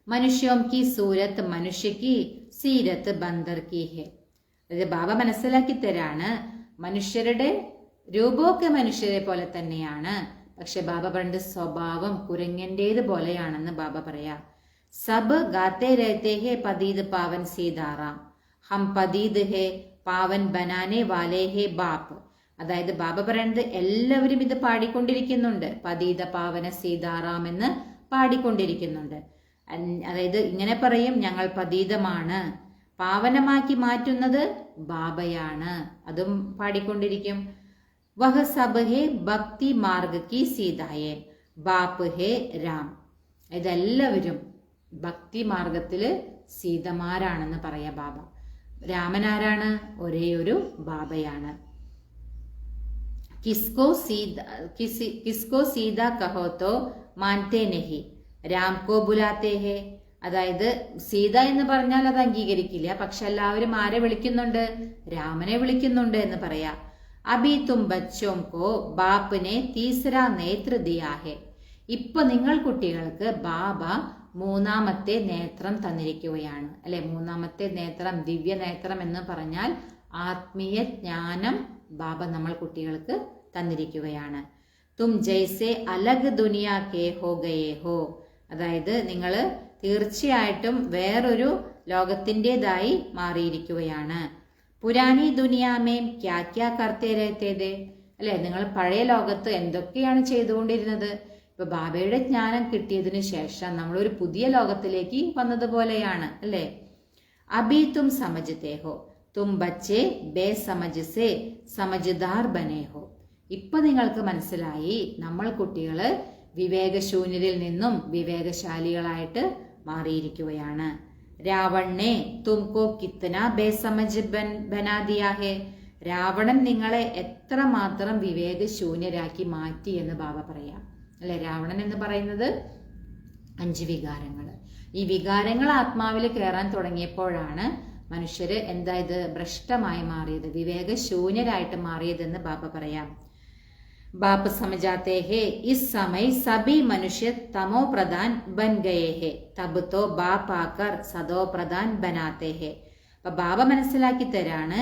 മനുഷ്യോം കി സൂരത്ത് മനുഷ്യക്ക് സീരത്ത് ബന്ദർ കി ഹേ. അതായത് ബാബ മനസ്സിലാക്കി തരാണ് മനുഷ്യരുടെ രൂപമൊക്കെ മനുഷ്യരെ പോലെ തന്നെയാണ്. പക്ഷെ ബാബ പറഞ്ഞ സ്വഭാവം കുരങ്ങന്റേത് പോലെയാണെന്ന് ബാബ പറയാ. സബ് ഗാത്തെ രഹത്തെ ഹേ പതീത് പാവൻ സീതാറാം, ഹം പതീത് ഹേ പാവൻ ബനാനെ വാലേ ഹേ ബാപ്പ്. അതായത് ബാബ പറയുന്നത് എല്ലാവരും ഇത് പാടിക്കൊണ്ടിരിക്കുന്നുണ്ട്. പതീത പാവന സീതാറാം എന്ന് പാടിക്കൊണ്ടിരിക്കുന്നുണ്ട്. അതായത് ഇങ്ങനെ പറയും, ഞങ്ങൾ പതീതമാണ്, പാവനമാക്കി മാറ്റുന്നത് ബാബയാണ്. അതും പാടിക്കൊണ്ടിരിക്കും. വഹ സബ് ഹേ ഭക്തി മാർഗ് കി സീതായേ ബാപ്പ് ഹേ രാം. ഇതെല്ലാവരും ഭക്തി മാർഗത്തില് സീതമാരാണെന്ന് പറയാ ബാബ. രാമൻ ആരാണ്? ഒരേ ഒരു ബാബയാണ്. കിസ്കോ സീത കഹോ തോ മാൻതേ നഹി രാം കോ ബുലാത്തേ ഹേ. അതായത് സീത എന്ന് പറഞ്ഞാൽ അത് അംഗീകരിക്കില്ല, പക്ഷെ എല്ലാവരും ആരെ വിളിക്കുന്നുണ്ട്? രാമനെ വിളിക്കുന്നുണ്ട് എന്ന് പറയാ. അഭി തും ബച്ചോം കോ ബാപ്പിനെ തീസര നേത്ര ദിയാ ഹേ. ഇപ്പൊ നിങ്ങൾ കുട്ടികൾക്ക് ബാബ മൂന്നാമത്തെ നേത്രം തന്നിരിക്കുകയാണ്, അല്ലെ? മൂന്നാമത്തെ നേത്രം, ദിവ്യ നേത്രം എന്ന് പറഞ്ഞാൽ ആത്മീയ ജ്ഞാനം ബാബ നമ്മൾ കുട്ടികൾക്ക് തന്നിരിക്കുകയാണ്. തും ജൈസെ അലഗ് ദുനിയാ കേ ഹോ ഗയേ ഹോ. അതായത് നിങ്ങൾ തീർച്ചയായിട്ടും വേറൊരു ലോകത്തിൻ്റെതായി മാറിയിരിക്കുകയാണ്. പുരാനി ദുനിയാമേം ക്യാ ക്യാ കർത്തേ രഹത്തേത്. അല്ലെ, നിങ്ങൾ പഴയ ലോകത്ത് എന്തൊക്കെയാണ് ചെയ്തുകൊണ്ടിരുന്നത്? ഇപ്പൊ ബാബയുടെ ജ്ഞാനം കിട്ടിയതിനു ശേഷം നമ്മൾ ഒരു പുതിയ ലോകത്തിലേക്ക് വന്നതുപോലെയാണ്, അല്ലെ? അഭി തും സമജ്തേ ഹോ തും ബച്ചേ ബേ സമജ് സേ സമജ്ദാർ ബനേ ഹോ. ഇപ്പൊ നിങ്ങൾക്ക് മനസ്സിലായി, നമ്മൾ കുട്ടികള് വിവേകശൂന്യരിൽ നിന്നും വിവേകശാലികളായിട്ട് മാറിയിരിക്കുകയാണ്. രാവണനെ തുംകോ കിത്തന ബേസമജ് ബനാ ദിയാ ഹേ. രാവണൻ നിങ്ങളെ എത്രമാത്രം വിവേകശൂന്യരാക്കി മാറ്റി എന്ന് ബാബ പറയാം, അല്ലെ? രാവണൻ എന്ന് പറയുന്നത് 5 വികാരങ്ങൾ. ഈ വികാരങ്ങൾ ആത്മാവിൽ കയറാൻ തുടങ്ങിയപ്പോഴാണ് മനുഷ്യര് എന്തായത് ഭ്രഷ്ടമായി മാറിയത്, വിവേകശൂന്യരായിട്ട് മാറിയതെന്ന് ബാബ പറയാം. बाप समझाते हैं इस समय सभी मनुष्य तमो प्रधान बन गए हैं, तब तो बाप आकर सदो प्रधान बनाते हैं. അപ്പൊ ബാബ മനസ്സിലാക്കി തരാണ്,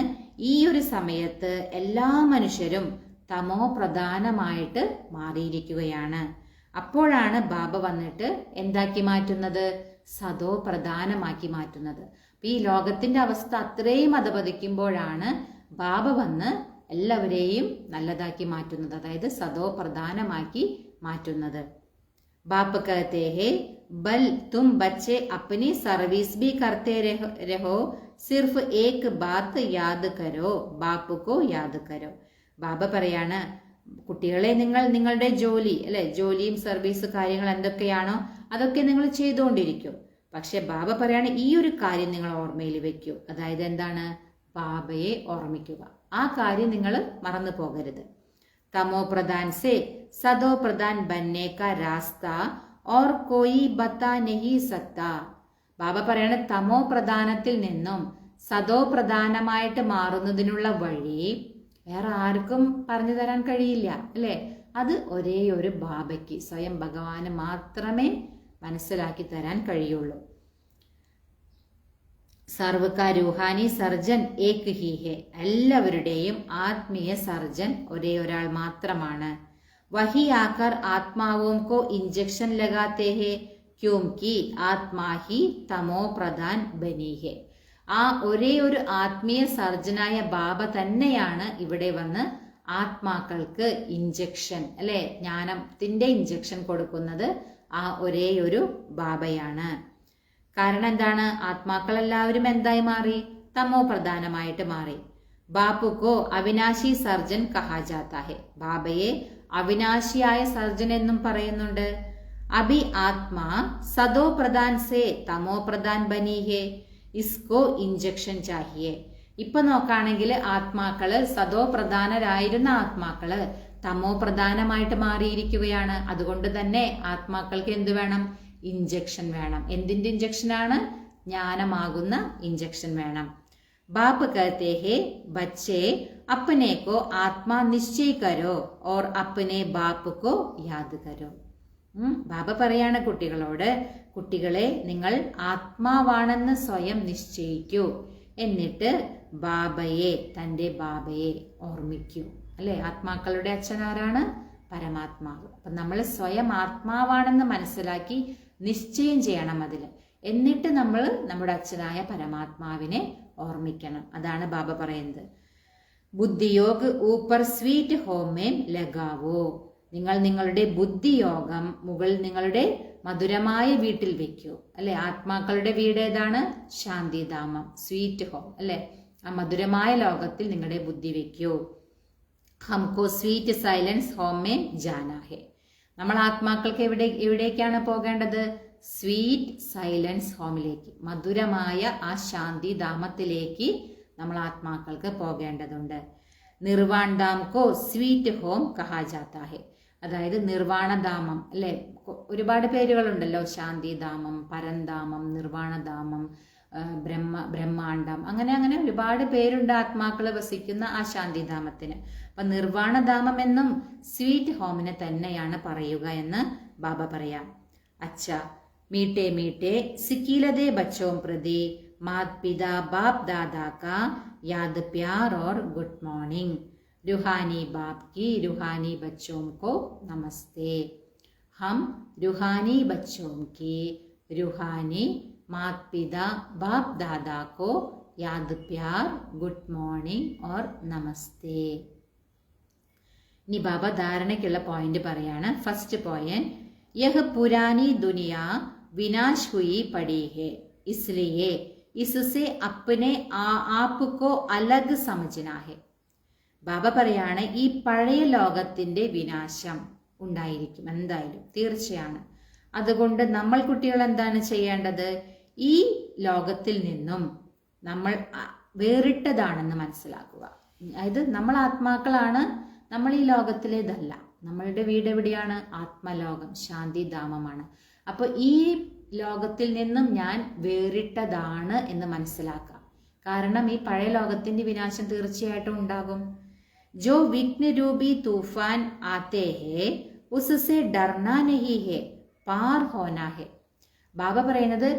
ഈ ഒരു സമയത്ത് എല്ലാ മനുഷ്യരും തമോ പ്രധാനമായിട്ട് മാറിയിരിക്കുകയാണ്. അപ്പോഴാണ് ബാബ വന്നിട്ട് എന്താക്കി മാറ്റുന്നത്? സദോ പ്രധാനമാക്കി മാറ്റുന്നത്. അപ്പൊ ഈ ലോകത്തിന്റെ അവസ്ഥ അത്രയും അധപതിക്കുമ്പോഴാണ് ബാബ വന്ന് എല്ലാവരെയും നല്ലതാക്കി മാറ്റുന്നത്, അതായത് സദോ പ്രധാനമാക്കി മാറ്റുന്നത്. ബാപ്പ് കഹത്തെ ഹേ ബൽ തും ബच्चे अपनी सर्विस भी करते रहो, सिर्फ एक बात याद करो, बाप को याद करो. ബാബ പറയാണ്, കുട്ടികളെ നിങ്ങൾ നിങ്ങളുടെ ജോലി, അല്ലെ, ജോലിയും സർവീസ് കാര്യങ്ങൾ എന്തൊക്കെയാണോ അതൊക്കെ നിങ്ങൾ ചെയ്തുകൊണ്ടിരിക്കും. പക്ഷെ ബാബ പറയാണ്, ഈ ഒരു കാര്യം നിങ്ങൾ ഓർമ്മയിൽ വെക്കൂ. അതായത് എന്താണ്? ബാബയെ ഓർമ്മിക്കുക. ആ കാര്യം നിങ്ങൾ മറന്നു പോകരുത്. തമോ പ്രധാൻ സേ സദോ പ്രധാൻ ബന്നേ കാ രാസ്ത ഓർ കോയി ബത്താ നഹി സക്താ. ബാബ പറയാണ്, തമോ പ്രധാനത്തിൽ നിന്നും സദോ പ്രധാനമായിട്ട് മാറുന്നതിനുള്ള വഴി വേറെ ആർക്കും പറഞ്ഞു തരാൻ കഴിയില്ല, അല്ലെ? അത് ഒരേ ഒരു ബാബയ്ക്ക്, സ്വയം ഭഗവാന് മാത്രമേ മനസ്സിലാക്കി തരാൻ കഴിയുള്ളൂ. സർവ്വ രൂഹാനി സർജൻ ഏക് ഹി ഹേ. എല്ലാവരുടെയും ആത്മീയ സർജൻ ഒരേ ഒരാൾ മാത്രമാണ്. വഹി ആക്കർ ആത്മാവോം കോ ഇഞ്ചക്ഷൻ ലഗാത്തേ ഹേ ക്യോംകി ആത്മാ ഹി തമോ പ്രധാൻ ബനി ഹേ. ആ ഒരേ ഒരു ആത്മീയ സർജനായ ബാബ തന്നെയാണ് ഇവിടെ വന്ന് ആത്മാക്കൾക്ക് ഇഞ്ചക്ഷൻ, അല്ലെ, ജ്ഞാനത്തിന്റെ ഇഞ്ചക്ഷൻ കൊടുക്കുന്നത് ആ ഒരേ ഒരു ബാബയാണ്. കാരണം എന്താണ്? ആത്മാക്കൾ എല്ലാവരും എന്തായി മാറി? തമോ പ്രധാനമായിട്ട് മാറി. ബാപ്പുക്കോ അവിനാശി സർജൻ കഹാ ജാത്താ ഹെ. ബാബയെ അവിനാശിയായ സർജൻ എന്നും പറയുന്നുണ്ട്. അഭി ആത്മാ സദോ പ്രധാൻ സേ തമോ പ്രധാൻ ബനി ഹെ, ഇസ്കോ ഇഞ്ചക്ഷൻ ചാഹിയെ. ഇപ്പൊ നോക്കുകയാണെങ്കിൽ ആത്മാക്കള് സദോ പ്രധാനരായിരുന്ന ആത്മാക്കള് തമോ പ്രധാനമായിട്ട് മാറിയിരിക്കുകയാണ്. അതുകൊണ്ട് തന്നെ ആത്മാക്കൾക്ക് എന്ത് വേണം? ഇഞ്ചക്ഷൻ വേണം. എന്തിന്റെ ഇഞ്ചക്ഷനാണ്? ജ്ഞാനമാകുന്ന ഇഞ്ചക്ഷൻ വേണം. ബാപ്പ് कहते हैं बच्चे अपने को आत्मा निश्चय करो और अपने बाप को याद करो. ബാബ പറയാണ് കുട്ടികളോട്, കുട്ടികളെ നിങ്ങൾ ആത്മാവാണെന്ന് സ്വയം നിശ്ചയിക്കൂ, എന്നിട്ട് ബാബയെ, തൻ്റെ ബാബയെ ഓർമ്മിക്കൂ, അല്ലെ? ആത്മാക്കളുടെ അച്ഛൻ ആരാണ്? പരമാത്മാവ്. അപ്പൊ നമ്മൾ സ്വയം ആത്മാവാണെന്ന് മനസ്സിലാക്കി നിശ്ചയം ചെയ്യണം അതിൽ. എന്നിട്ട് നമ്മൾ നമ്മുടെ അച്ഛനായ പരമാത്മാവിനെ ഓർമ്മിക്കണം. അതാണ് ബാബ പറയുന്നത്. ബുദ്ധിയോഗ് ഊപ്പർ സ്വീറ്റ് ഹോമേം ലഗാവോ. നിങ്ങൾ നിങ്ങളുടെ ബുദ്ധിയോഗം നിങ്ങളുടെ മധുരമായ വീട്ടിൽ വെക്കൂ. അല്ലെ, ആത്മാക്കളുടെ വീട് ഏതാണ്? ശാന്തിധാമം, സ്വീറ്റ് ഹോം. അല്ലെ, ആ മധുരമായ ലോകത്തിൽ നിങ്ങളുടെ ബുദ്ധി വെക്കൂ. ഹംകോ സ്വീറ്റ് സൈലൻസ് ഹോം മേ ജാനാ ഹെ. നമ്മൾ ആത്മാക്കൾക്ക് എവിടേക്കാണ് പോകേണ്ടത്? സ്വീറ്റ് സൈലൻസ് ഹോമിലേക്ക്, മധുരമായ ആ ശാന്തിധാമത്തിലേക്ക് നമ്മൾ ആത്മാക്കൾക്ക് പോകേണ്ടതുണ്ട്. നിർവാൺ ധാം കോ സ്വീറ്റ് ഹോം കഹാ ജാതാ ഹെ. അതായത് നിർവാണധാമം, അല്ലെ, ഒരുപാട് പേരുകളുണ്ടല്ലോ. ശാന്തിധാമം, പരന്ധാമം, നിർവാണധാമം, ബ്രഹ്മാണ്ടം, അങ്ങനെ ഒരുപാട് പേരുണ്ട് ആത്മാക്കൾ വസിക്കുന്ന ആ ശാന്തിധാമത്തിന്. അപ്പൊ നിർവാണധാമം എന്നും സ്വീറ്റ് ഹോമിനെ തന്നെയാണ് പറയുക എന്ന് ബാബ പറയാം. അച്ഛാ मीठे मीठे सिकीलदे बच्चों प्रति मात पिता बाप दादा का याद प्यार और गुड मॉर्निंग. रूहानी बाप की रूहानी बच्चों को नमस्ते. हम रूहानी बच्चों की रूहानी मात पिता बाप दादा को याद प्यार गुड मॉर्निंग और नमस्ते. ഇനി ബാബ ധാരണയ്ക്കുള്ള പോയിന്റ് പറയാണ്. ഫസ്റ്റ് പോയിന്റ്, यह पुरानी दुनिया विनाश हुई पड़ी है, इसलिए इससे अपने आप को अलग समझना है. ബാബ പറയാണ്, ഈ പഴയ ലോകത്തിന്റെ വിനാശം ഉണ്ടായിരിക്കും, എന്തായാലും തീർച്ചയാണ്. അതുകൊണ്ട് നമ്മൾ കുട്ടികൾ എന്താണ് ചെയ്യേണ്ടത്? ഈ ലോകത്തിൽ നിന്നും നമ്മൾ വേറിട്ടതാണെന്ന് മനസ്സിലാക്കുക. അതായത് നമ്മൾ ആത്മാക്കളാണ്, നമ്മൾ ഈ ലോകത്തിലേതല്ല. നമ്മളുടെ വീട് എവിടെയാണ്? ആത്മലോകം, ശാന്തിധാമമാണ്. അപ്പോൾ ഈ ലോകത്തിൽ നിന്നും ഞാൻ വേറിട്ടതാണ് എന്ന് മനസ്സിലാക്കാം. കാരണം ഈ പഴയ ലോകത്തിന്റെ വിനാശം തീർച്ചയായിട്ടും ഉണ്ടാകും. ജോ വിഘ്ന രൂപി തൂഫാൻ ആത്തേ ഹേ ഉസ്സേ ഡർനാ നഹീ ഹേ, പാർ ഹോനാ ഹേ. ബാബ പറയുന്നത്,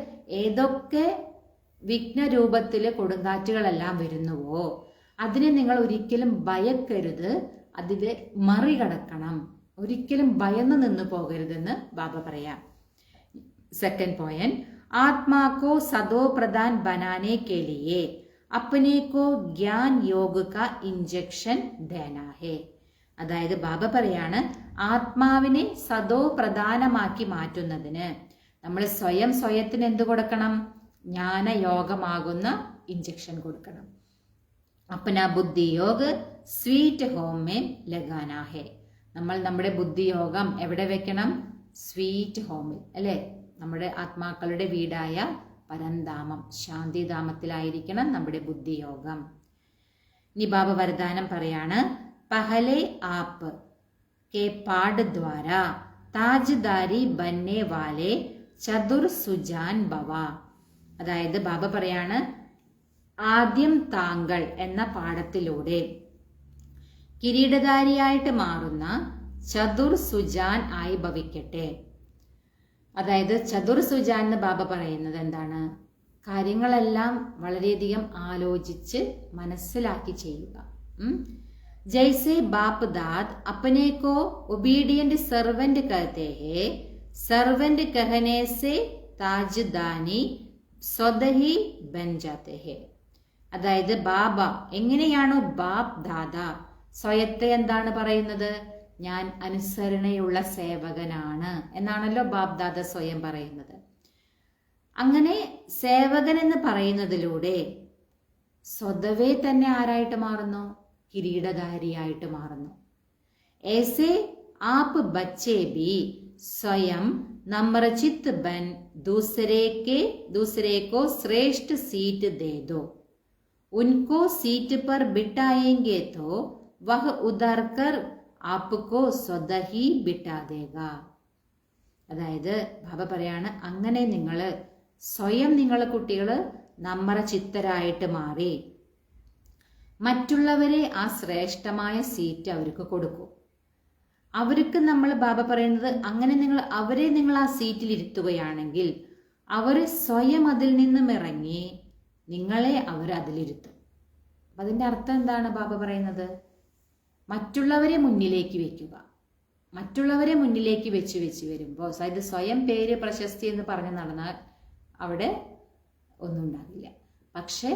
ഏതൊക്കെ വിഘ്നരൂപത്തില് കൊടുങ്കാറ്റുകളെല്ലാം വരുന്നുവോ അതിനെ നിങ്ങൾ ഒരിക്കലും ഭയക്കരുത്, അതിനെ മറികടക്കണം, ഒരിക്കലും ഭയന്ന് നിന്ന് പോകരുതെന്ന് ബാബ പറയാം. സെക്കൻഡ് പോയിന്റ്, ആത്മാ കോ സദോ പ്രധാൻ ബനാനെ കെ ലിയേ അപ്നെ കോ ജ്ഞാൻ യോഗ കാ ഇഞ്ചക്ഷൻ ദേനാ ഹേ. അതായത് ബാബ പറയാണ്, ആത്മാവിനെ സദോ പ്രധാനമാക്കി മാറ്റുന്നതിന് നമ്മൾ സ്വയത്തിന് എന്ത് കൊടുക്കണം? ജ്ഞാനയോഗമാകുന്ന ഇഞ്ചക്ഷൻ കൊടുക്കണം. അപ്പന ബുദ്ധിയോഗ സ്വീറ്റ് ഹോം മേ ലഗാനാ ഹേ. നമ്മൾ നമ്മുടെ ബുദ്ധിയോഗം എവിടെ വെക്കണം? സ്വീറ്റ് ഹോമിൽ, അല്ലെ, നമ്മുടെ ആത്മാക്കളുടെ വീടായ പരന്ധാമം, ശാന്തിധാമത്തിലായിരിക്കണം നമ്മുടെ ബുദ്ധിയോഗം. ഇനി ബാബ വരദാനം പറയാണ്, പഹലെ ആപ്പ് കെ പാട് ദ്വാര താജ്ദാരി ബന്നെ വാലെ ചതുർ സുജാൻ ഭവ. അതായത് ബാബ പറയാണ്, ആദ്യം താങ്കൾ എന്ന പാഠത്തിലൂടെ കിരീടധാരിയായിട്ട് മാറുന്ന ചതുർ സുജാൻ ആയി ഭവിക്കട്ടെ. അതായത് ചതുർ സുജാൻ എന്ന് ബാബ പറയുന്നത് എന്താണ്? കാര്യങ്ങളെല്ലാം വളരെയധികം ആലോചിച്ച് മനസ്സിലാക്കി ചെയ്യുക. ജൈസെ ബാപ്പ് ദാദ് അപ്പനെ കോ ഒബീഡിയന്റ് സർവന്റ് കഹത്തെ ഹേ, സർവന്റ് കഹനെ സെ താജ്ദാനി സ്വദഹി ബൻ ജാത്തെ ഹേ. അതായത് ബാബ എങ്ങനെയാണോ ബാപ്പ് ദാദ സ്വയത്തെ എന്താണ് പറയുന്നത്? ഞാൻ അനുസരണയുള്ള സേവകനാണ് എന്നാണല്ലോ ബാപ്പ് ദാദ സ്വയം പറയുന്നത്. അങ്ങനെ സേവകൻ എന്ന് പറയുന്നതിലൂടെ സ്വതവേ തന്നെ ആരായിട്ട് മാറുന്നു? കിരീടധാരിയായിട്ട് മാറുന്നു. ऐसे आप बच्चे भी स्वयं नम्रचित बन दूसरे को श्रेष्ठ सीट दे दो. उनको सीट पर बिठाएंगे तो वह उधर कर आपको स्वतः ही बिठा देगा. അതായത് ബാബ പറയാണ്, അങ്ങനെ നിങ്ങൾ സ്വയം നിങ്ങളെ കുട്ടികൾ നമ്രചിത്തരായിട്ട് മാറി മറ്റുള്ളവരെ ആ ശ്രേഷ്ഠമായ സീറ്റ് അവർക്ക് കൊടുക്കും. അവർക്ക് നമ്മൾ ബാബ പറയുന്നത്, അങ്ങനെ നിങ്ങൾ ആ സീറ്റിൽ ഇരുത്തുകയാണെങ്കിൽ അവർ സ്വയം അതിൽ നിന്നും ഇറങ്ങി നിങ്ങളെ അവർ അതിലിരുത്തും. അപ്പം അതിൻ്റെ അർത്ഥം എന്താണ് ബാബ പറയുന്നത്? മറ്റുള്ളവരെ മുന്നിലേക്ക് വെക്കുക. മറ്റുള്ളവരെ മുന്നിലേക്ക് വെച്ച് വരുമ്പോൾ, അതായത് സ്വയം പേര് പ്രശസ്തി എന്ന് പറഞ്ഞ് നടന്നാൽ അവിടെ ഒന്നും ഉണ്ടാകില്ല. പക്ഷെ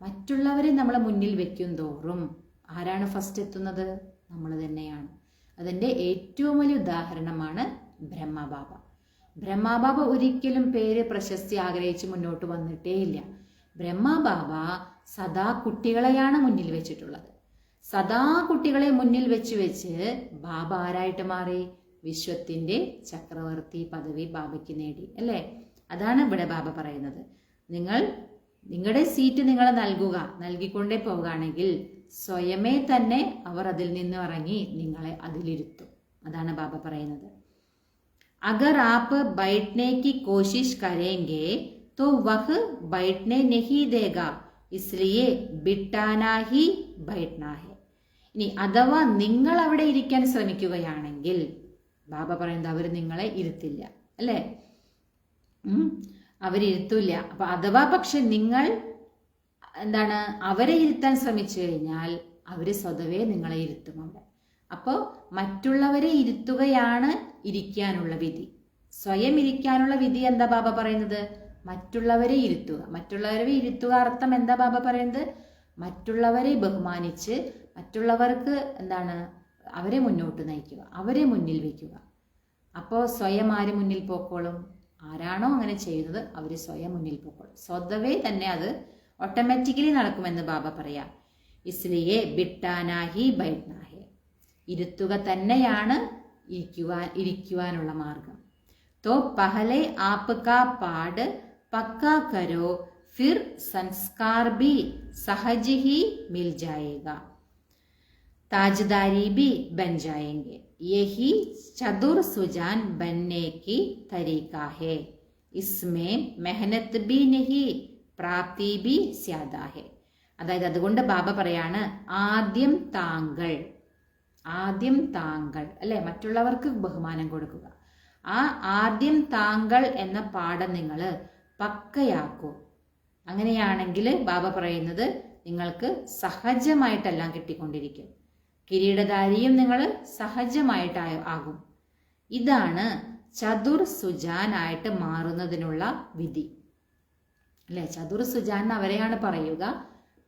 മറ്റുള്ളവരെ നമ്മളെ മുന്നിൽ വെക്കും തോറും ആരാണ് ഫസ്റ്റ് എത്തുന്നത്? നമ്മൾ തന്നെയാണ്. അതിൻ്റെ ഏറ്റവും വലിയ ഉദാഹരണമാണ് ബ്രഹ്മബാബ. ബ്രഹ്മബാബ ഒരിക്കലും പേര് പ്രശസ്തി ആഗ്രഹിച്ച് മുന്നോട്ട് വന്നിട്ടേയില്ല. ബ്രഹ്മബാബ സദാ കുട്ടികളെയാണ് മുന്നിൽ വെച്ചിട്ടുള്ളത്. സദാ കുട്ടികളെ മുന്നിൽ വെച്ച് ബാബ ആരായിട്ട് മാറി? വിശ്വത്തിന്റെ ചക്രവർത്തി പദവി ബാബയ്ക്ക് നേടി, അല്ലേ? അതാണ് ഇവിടെ ബാബ പറയുന്നത്. നിങ്ങളുടെ സീറ്റ് നിങ്ങൾ നൽകിക്കൊണ്ടേ പോകുകയാണെങ്കിൽ സ്വയമേ തന്നെ അവർ അതിൽ നിന്ന് ഇറങ്ങി നിങ്ങളെ അതിലിരുത്തും. അതാണ് ബാബ പറയുന്നത്. അഗർ ആപ്പ് ബൈഠ്നെ കി കോശിഷ് കരേംഗെ तो वह बैठने नहीं देगा, इसलिए बिठाना ही बैठना है. ഇനി അഥവാ നിങ്ങൾ അവിടെ ഇരിക്കാൻ ശ്രമിക്കുകയാണെങ്കിൽ ബാബ പറയുന്നത് അവർ നിങ്ങളെ ഇരുത്തില്ല, അല്ലേ? അവരിരുത്തില്ല. അപ്പൊ അഥവാ പക്ഷെ നിങ്ങൾ അവരെ ഇരുത്താൻ ശ്രമിച്ചു കഴിഞ്ഞാൽ അവര് സ്വതവേ നിങ്ങളെ ഇരുത്തും അവിടെ. അപ്പോൾ മറ്റുള്ളവരെ ഇരുത്തുകയാണ് ഇരിക്കാനുള്ള വിധി. സ്വയം ഇരിക്കാനുള്ള വിധി എന്താ ബാബ പറയുന്നത്? മറ്റുള്ളവരെ ഇരുത്തുക. മറ്റുള്ളവരെ ഇരുത്തുക അർത്ഥം എന്താ ബാബ പറയുന്നത്? മറ്റുള്ളവരെ ബഹുമാനിച്ച് മറ്റുള്ളവർക്ക് അവരെ മുന്നോട്ട് നയിക്കുക, അവരെ മുന്നിൽ വയ്ക്കുക. അപ്പോൾ സ്വയം ആര് മുന്നിൽ പോക്കോളും? ആരാണോ അങ്ങനെ ചെയ്യുന്നത് അവർ സ്വയം മുന്നിൽ പോക്കോളും. സ്വതവേ തന്നെ അത് ഓട്ടോമാറ്റിക്കലി നടക്കുമെന്ന് ബാബ പറയാം. ഇസ്ലിയെ ബിട്ടാനാഹി ബൈഠ്നാഹി, ഇരുത്തുക തന്നെയാണ് ഇരിക്കുവാനുള്ള മാർഗം. तो पहले आपका पाठ पक्का करो, फिर संस्कार भी सहज ही मिल जाएगा, ताजदारी भी बन जाएंगे. यही चतुर सुजान बनने की तरीका है. इसमें मेहनत भी नहीं, प्राप्ति भी ज्यादा है. അതായത് അതുകൊണ്ട് ബാബ പറയാണ്, ആദ്യം താങ്കൾ അല്ലെ മറ്റുള്ളവർക്ക് ബഹുമാനം കൊടുക്കുക. ആ ആദ്യം താങ്കൾ എന്ന പാഠം നിങ്ങൾ പക്കയാക്കൂ. അങ്ങനെയാണെങ്കിൽ ബാബ പറയുന്നത് നിങ്ങൾക്ക് സഹജമായിട്ടെല്ലാം കിട്ടിക്കൊണ്ടിരിക്കും. കിരീടധാരിയും നിങ്ങൾ സഹജമായിട്ട് ആകും. ഇതാണ് ചതുർ സുജാനായിട്ട് മാറുന്നതിനുള്ള വിധി, അല്ലെ? ചതുർ സുജാൻ അവരെയാണ് പറയുക.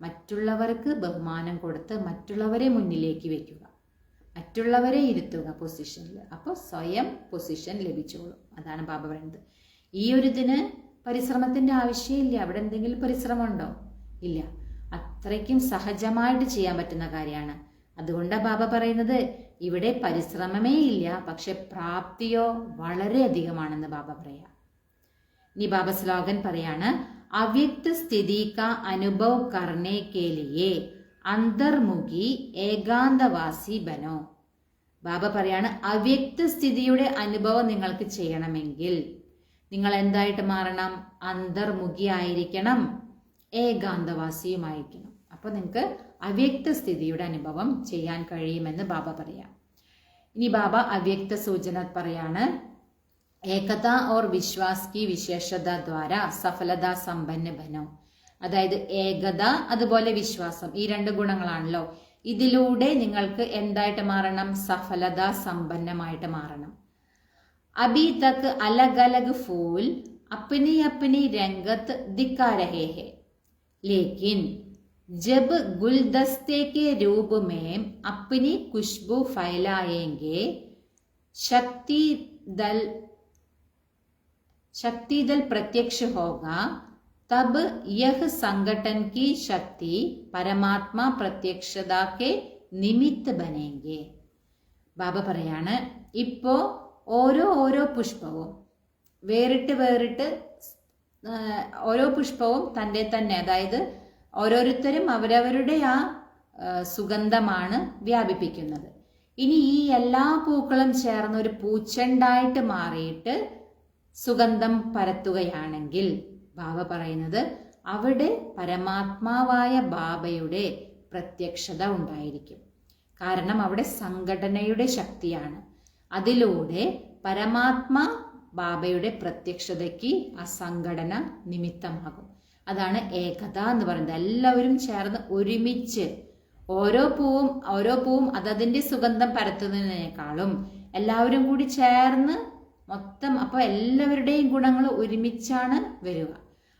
മറ്റുള്ളവർക്ക് ബഹുമാനം കൊടുത്ത് മറ്റുള്ളവരെ മുന്നിലേക്ക് വെക്കുക, മറ്റുള്ളവരെ ഇരുത്തുക പൊസിഷനിൽ. അപ്പോൾ സ്വയം പൊസിഷൻ ലഭിച്ചോളും. അതാണ് ബാബ പറയുന്നത്. ഈ ഒരു ഇതിന് പരിശ്രമത്തിന്റെ ആവശ്യമില്ല. അവിടെ എന്തെങ്കിലും പരിശ്രമമുണ്ടോ? ഇല്ല. അത്രയ്ക്കും സഹജമായിട്ട് ചെയ്യാൻ പറ്റുന്ന കാര്യമാണ്. അതുകൊണ്ടാണ് ബാബ പറയുന്നത് ഇവിടെ പരിശ്രമമേ ഇല്ല, പക്ഷെ പ്രാപ്തിയോ വളരെ അധികമാണെന്ന് ബാബ പറയാം. ഇനി ബാബ ശ്ലോകൻ പറയാണ്, അവ്യക്ത സ്ഥിതി കാ അനുഭവ് കർണേ കെ ലിയേ അന്തർമുഖി ഏകാന്തവാസി ബനോ. ബാബ പറയാണ്, അവ്യക്ത സ്ഥിതിയുടെ അനുഭവം നിങ്ങൾക്ക് ചെയ്യണമെങ്കിൽ നിങ്ങൾ എന്തായിട്ട് മാറണം? അന്തർമുഖി ആയിരിക്കണം, ഏകാന്തവാസിയുമായിരിക്കണം. അപ്പൊ നിങ്ങൾക്ക് അവ്യക്ത സ്ഥിതിയുടെ അനുഭവം ചെയ്യാൻ കഴിയുമെന്ന് ബാബ പറയാം. ഇനി ബാബ അവ്യക്ത സൂചന പറയാണ്, ഏകത ഓർ വിശ്വാസ് കി വിശേഷത ദ്വാര സഫലത സമ്പന്ന ബനോ. അതായത് ഏകത അതുപോലെ വിശ്വാസം, ഈ രണ്ട് ഗുണങ്ങളാണല്ലോ. ഇതിലൂടെ നിങ്ങൾക്ക് എന്തായിട്ട് മാറണം? സഫലത സമ്പന്നമായിട്ട് മാറണം. അഭി തക് അലഗ് അലഗ് ഫൂൽ അപ്നി അപ്നി രംഗത്ത് ദിക്കാ രഹേ ഹെ, ലേക്കിൻ ജബ് ഗുൽദസ്തെ കെ രൂപ में अपनी खुशबू फैलाएंगे, शक्ति दल प्रत्यक्ष होगा, तब यह संगठन की शक्ति परमात्मा प्रत्यक्षता के निमित्त बनेंगे. ബാബ പറയാണ്, ഇപ്പോ ഓരോ പുഷ്പവും വേറിട്ട് ഓരോ പുഷ്പവും തന്നെ, അതായത് ഓരോരുത്തരും അവരവരുടെ ആ സുഗന്ധമാണ് വ്യാപിപ്പിക്കുന്നത്. ഇനി ഈ എല്ലാ പൂക്കളും ചേർന്ന് ഒരു പൂച്ചെണ്ടായിട്ട് മാറിയിട്ട് സുഗന്ധം പരത്തുകയാണെങ്കിൽ ബാബ പറയുന്നത് അവിടെ പരമാത്മാവായ ബാബയുടെ പ്രത്യക്ഷത ഉണ്ടായിരിക്കും. കാരണം അവിടെ സംഘടനയുടെ ശക്തിയാണ്. അതിലൂടെ പരമാത്മാ ബാബയുടെ പ്രത്യക്ഷതയ്ക്ക് ആ സംഘടന നിമിത്തമാകും. അതാണ് ഏകത എന്ന് പറയുന്നത്. എല്ലാവരും ചേർന്ന് ഒരുമിച്ച് ഓരോ പൂവും അതതിന്റെ സുഗന്ധം പരത്തുന്നതിനേക്കാളും എല്ലാവരും കൂടി ചേർന്ന് മൊത്തം, അപ്പോൾ എല്ലാവരുടെയും ഗുണങ്ങൾ ഒരുമിച്ചാണ് വരിക.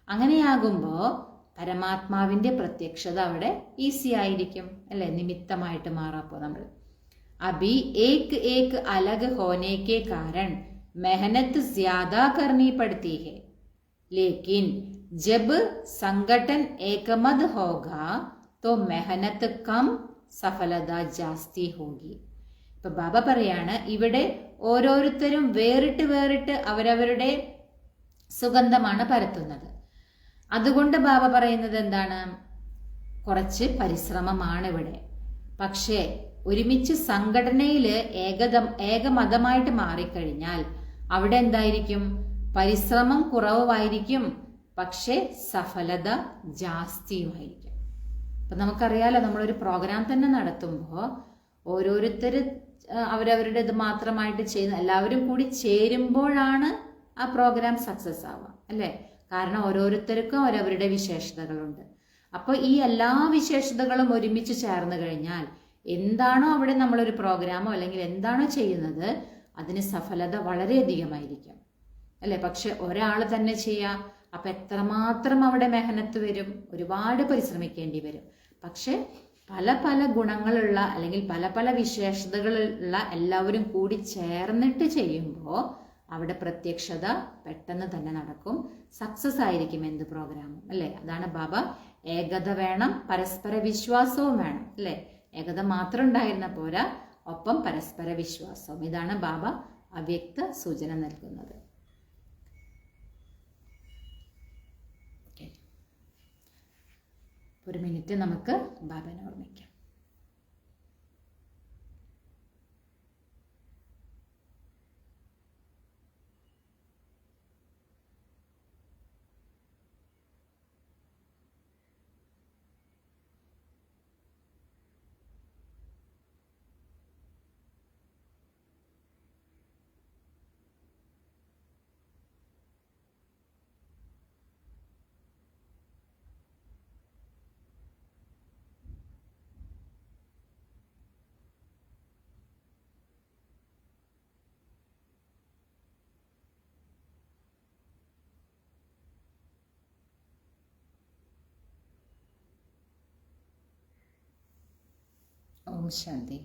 അങ്ങനെയാകുമ്പോൾ പരമാത്മാവിന്റെ പ്രത്യക്ഷത അവിടെ ഈസി ആയിരിക്കും, അല്ലെ? നിമിത്തമായിട്ട് മാറാപ്പോ നമ്മൾ അഭി ഏക് ഏക് അലഗ് ഹോനെ കെ കാരൺ मेहनत ज्यादा करनी पड़ती है, लेकिन जब संगठन एकमत होगा तो मेहनत कम സഫലത ജാസ്തി ഹോഗി. ഇപ്പൊ ബാബ പറയാണ് ഇവിടെ ഓരോരുത്തരും വേറിട്ട് അവരവരുടെ സുഗന്ധമാണ് പരത്തുന്നത്. അതുകൊണ്ട് ബാബ പറയുന്നത് എന്താണ്? കുറച്ച് പരിശ്രമമാണ് ഇവിടെ. പക്ഷേ ഒരുമിച്ച് സംഘടനയിൽ ഏകമതമായിട്ട് മാറിക്കഴിഞ്ഞാൽ അവിടെ എന്തായിരിക്കും? പരിശ്രമം കുറവായിരിക്കും, പക്ഷേ സഫലത ജാസ്തിയുമായിരിക്കും. അപ്പം നമുക്കറിയാലോ, നമ്മളൊരു പ്രോഗ്രാം തന്നെ നടത്തുമ്പോൾ ഓരോരുത്തർ അവരവരുടെ ഇത് മാത്രമായിട്ട് ചെയ്യുന്ന എല്ലാവരും കൂടി ചേരുമ്പോഴാണ് ആ പ്രോഗ്രാം സക്സസ് ആവുക, അല്ലേ? കാരണം ഓരോരുത്തർക്കും അവരവരുടെ വിശേഷതകളുണ്ട്. അപ്പോൾ ഈ എല്ലാ വിശേഷതകളും ഒരുമിച്ച് ചേർന്ന് കഴിഞ്ഞാൽ എന്താണോ അവിടെ നമ്മളൊരു പ്രോഗ്രാമോ അല്ലെങ്കിൽ എന്താണോ ചെയ്യുന്നത് അതിന് സഫലത വളരെയധികമായിരിക്കും, അല്ലേ? പക്ഷെ ഒരാൾ തന്നെ ചെയ്യാം, അപ്പം എത്രമാത്രം അവിടെ മെഹനത്ത് വരും, ഒരുപാട് പരിശ്രമിക്കേണ്ടി വരും. പക്ഷെ പല പല ഗുണങ്ങളുള്ള അല്ലെങ്കിൽ പല പല വിശേഷതകളുള്ള എല്ലാവരും കൂടി ചേർന്നിട്ട് ചെയ്യുമ്പോൾ അവിടെ പ്രത്യക്ഷത പെട്ടെന്ന് തന്നെ നടക്കും, സക്സസ് ആയിരിക്കും എന്ത് പ്രോഗ്രാമും, അല്ലേ? അതാണ് ബാബ ഏകത വേണം, പരസ്പര വിശ്വാസവും വേണം, അല്ലേ? ഏകത മാത്രം ഉണ്ടായിരുന്ന പോരാ, ഒപ്പം പരസ്പര വിശ്വാസവും. ഇതാണ് ബാബ അവ്യക്ത സൂചന നൽകുന്നത്. ഒരു മിനിറ്റ് നമുക്ക് ബാബനെ ഓർമ്മിക്കാം. ഓം ശാന്തി.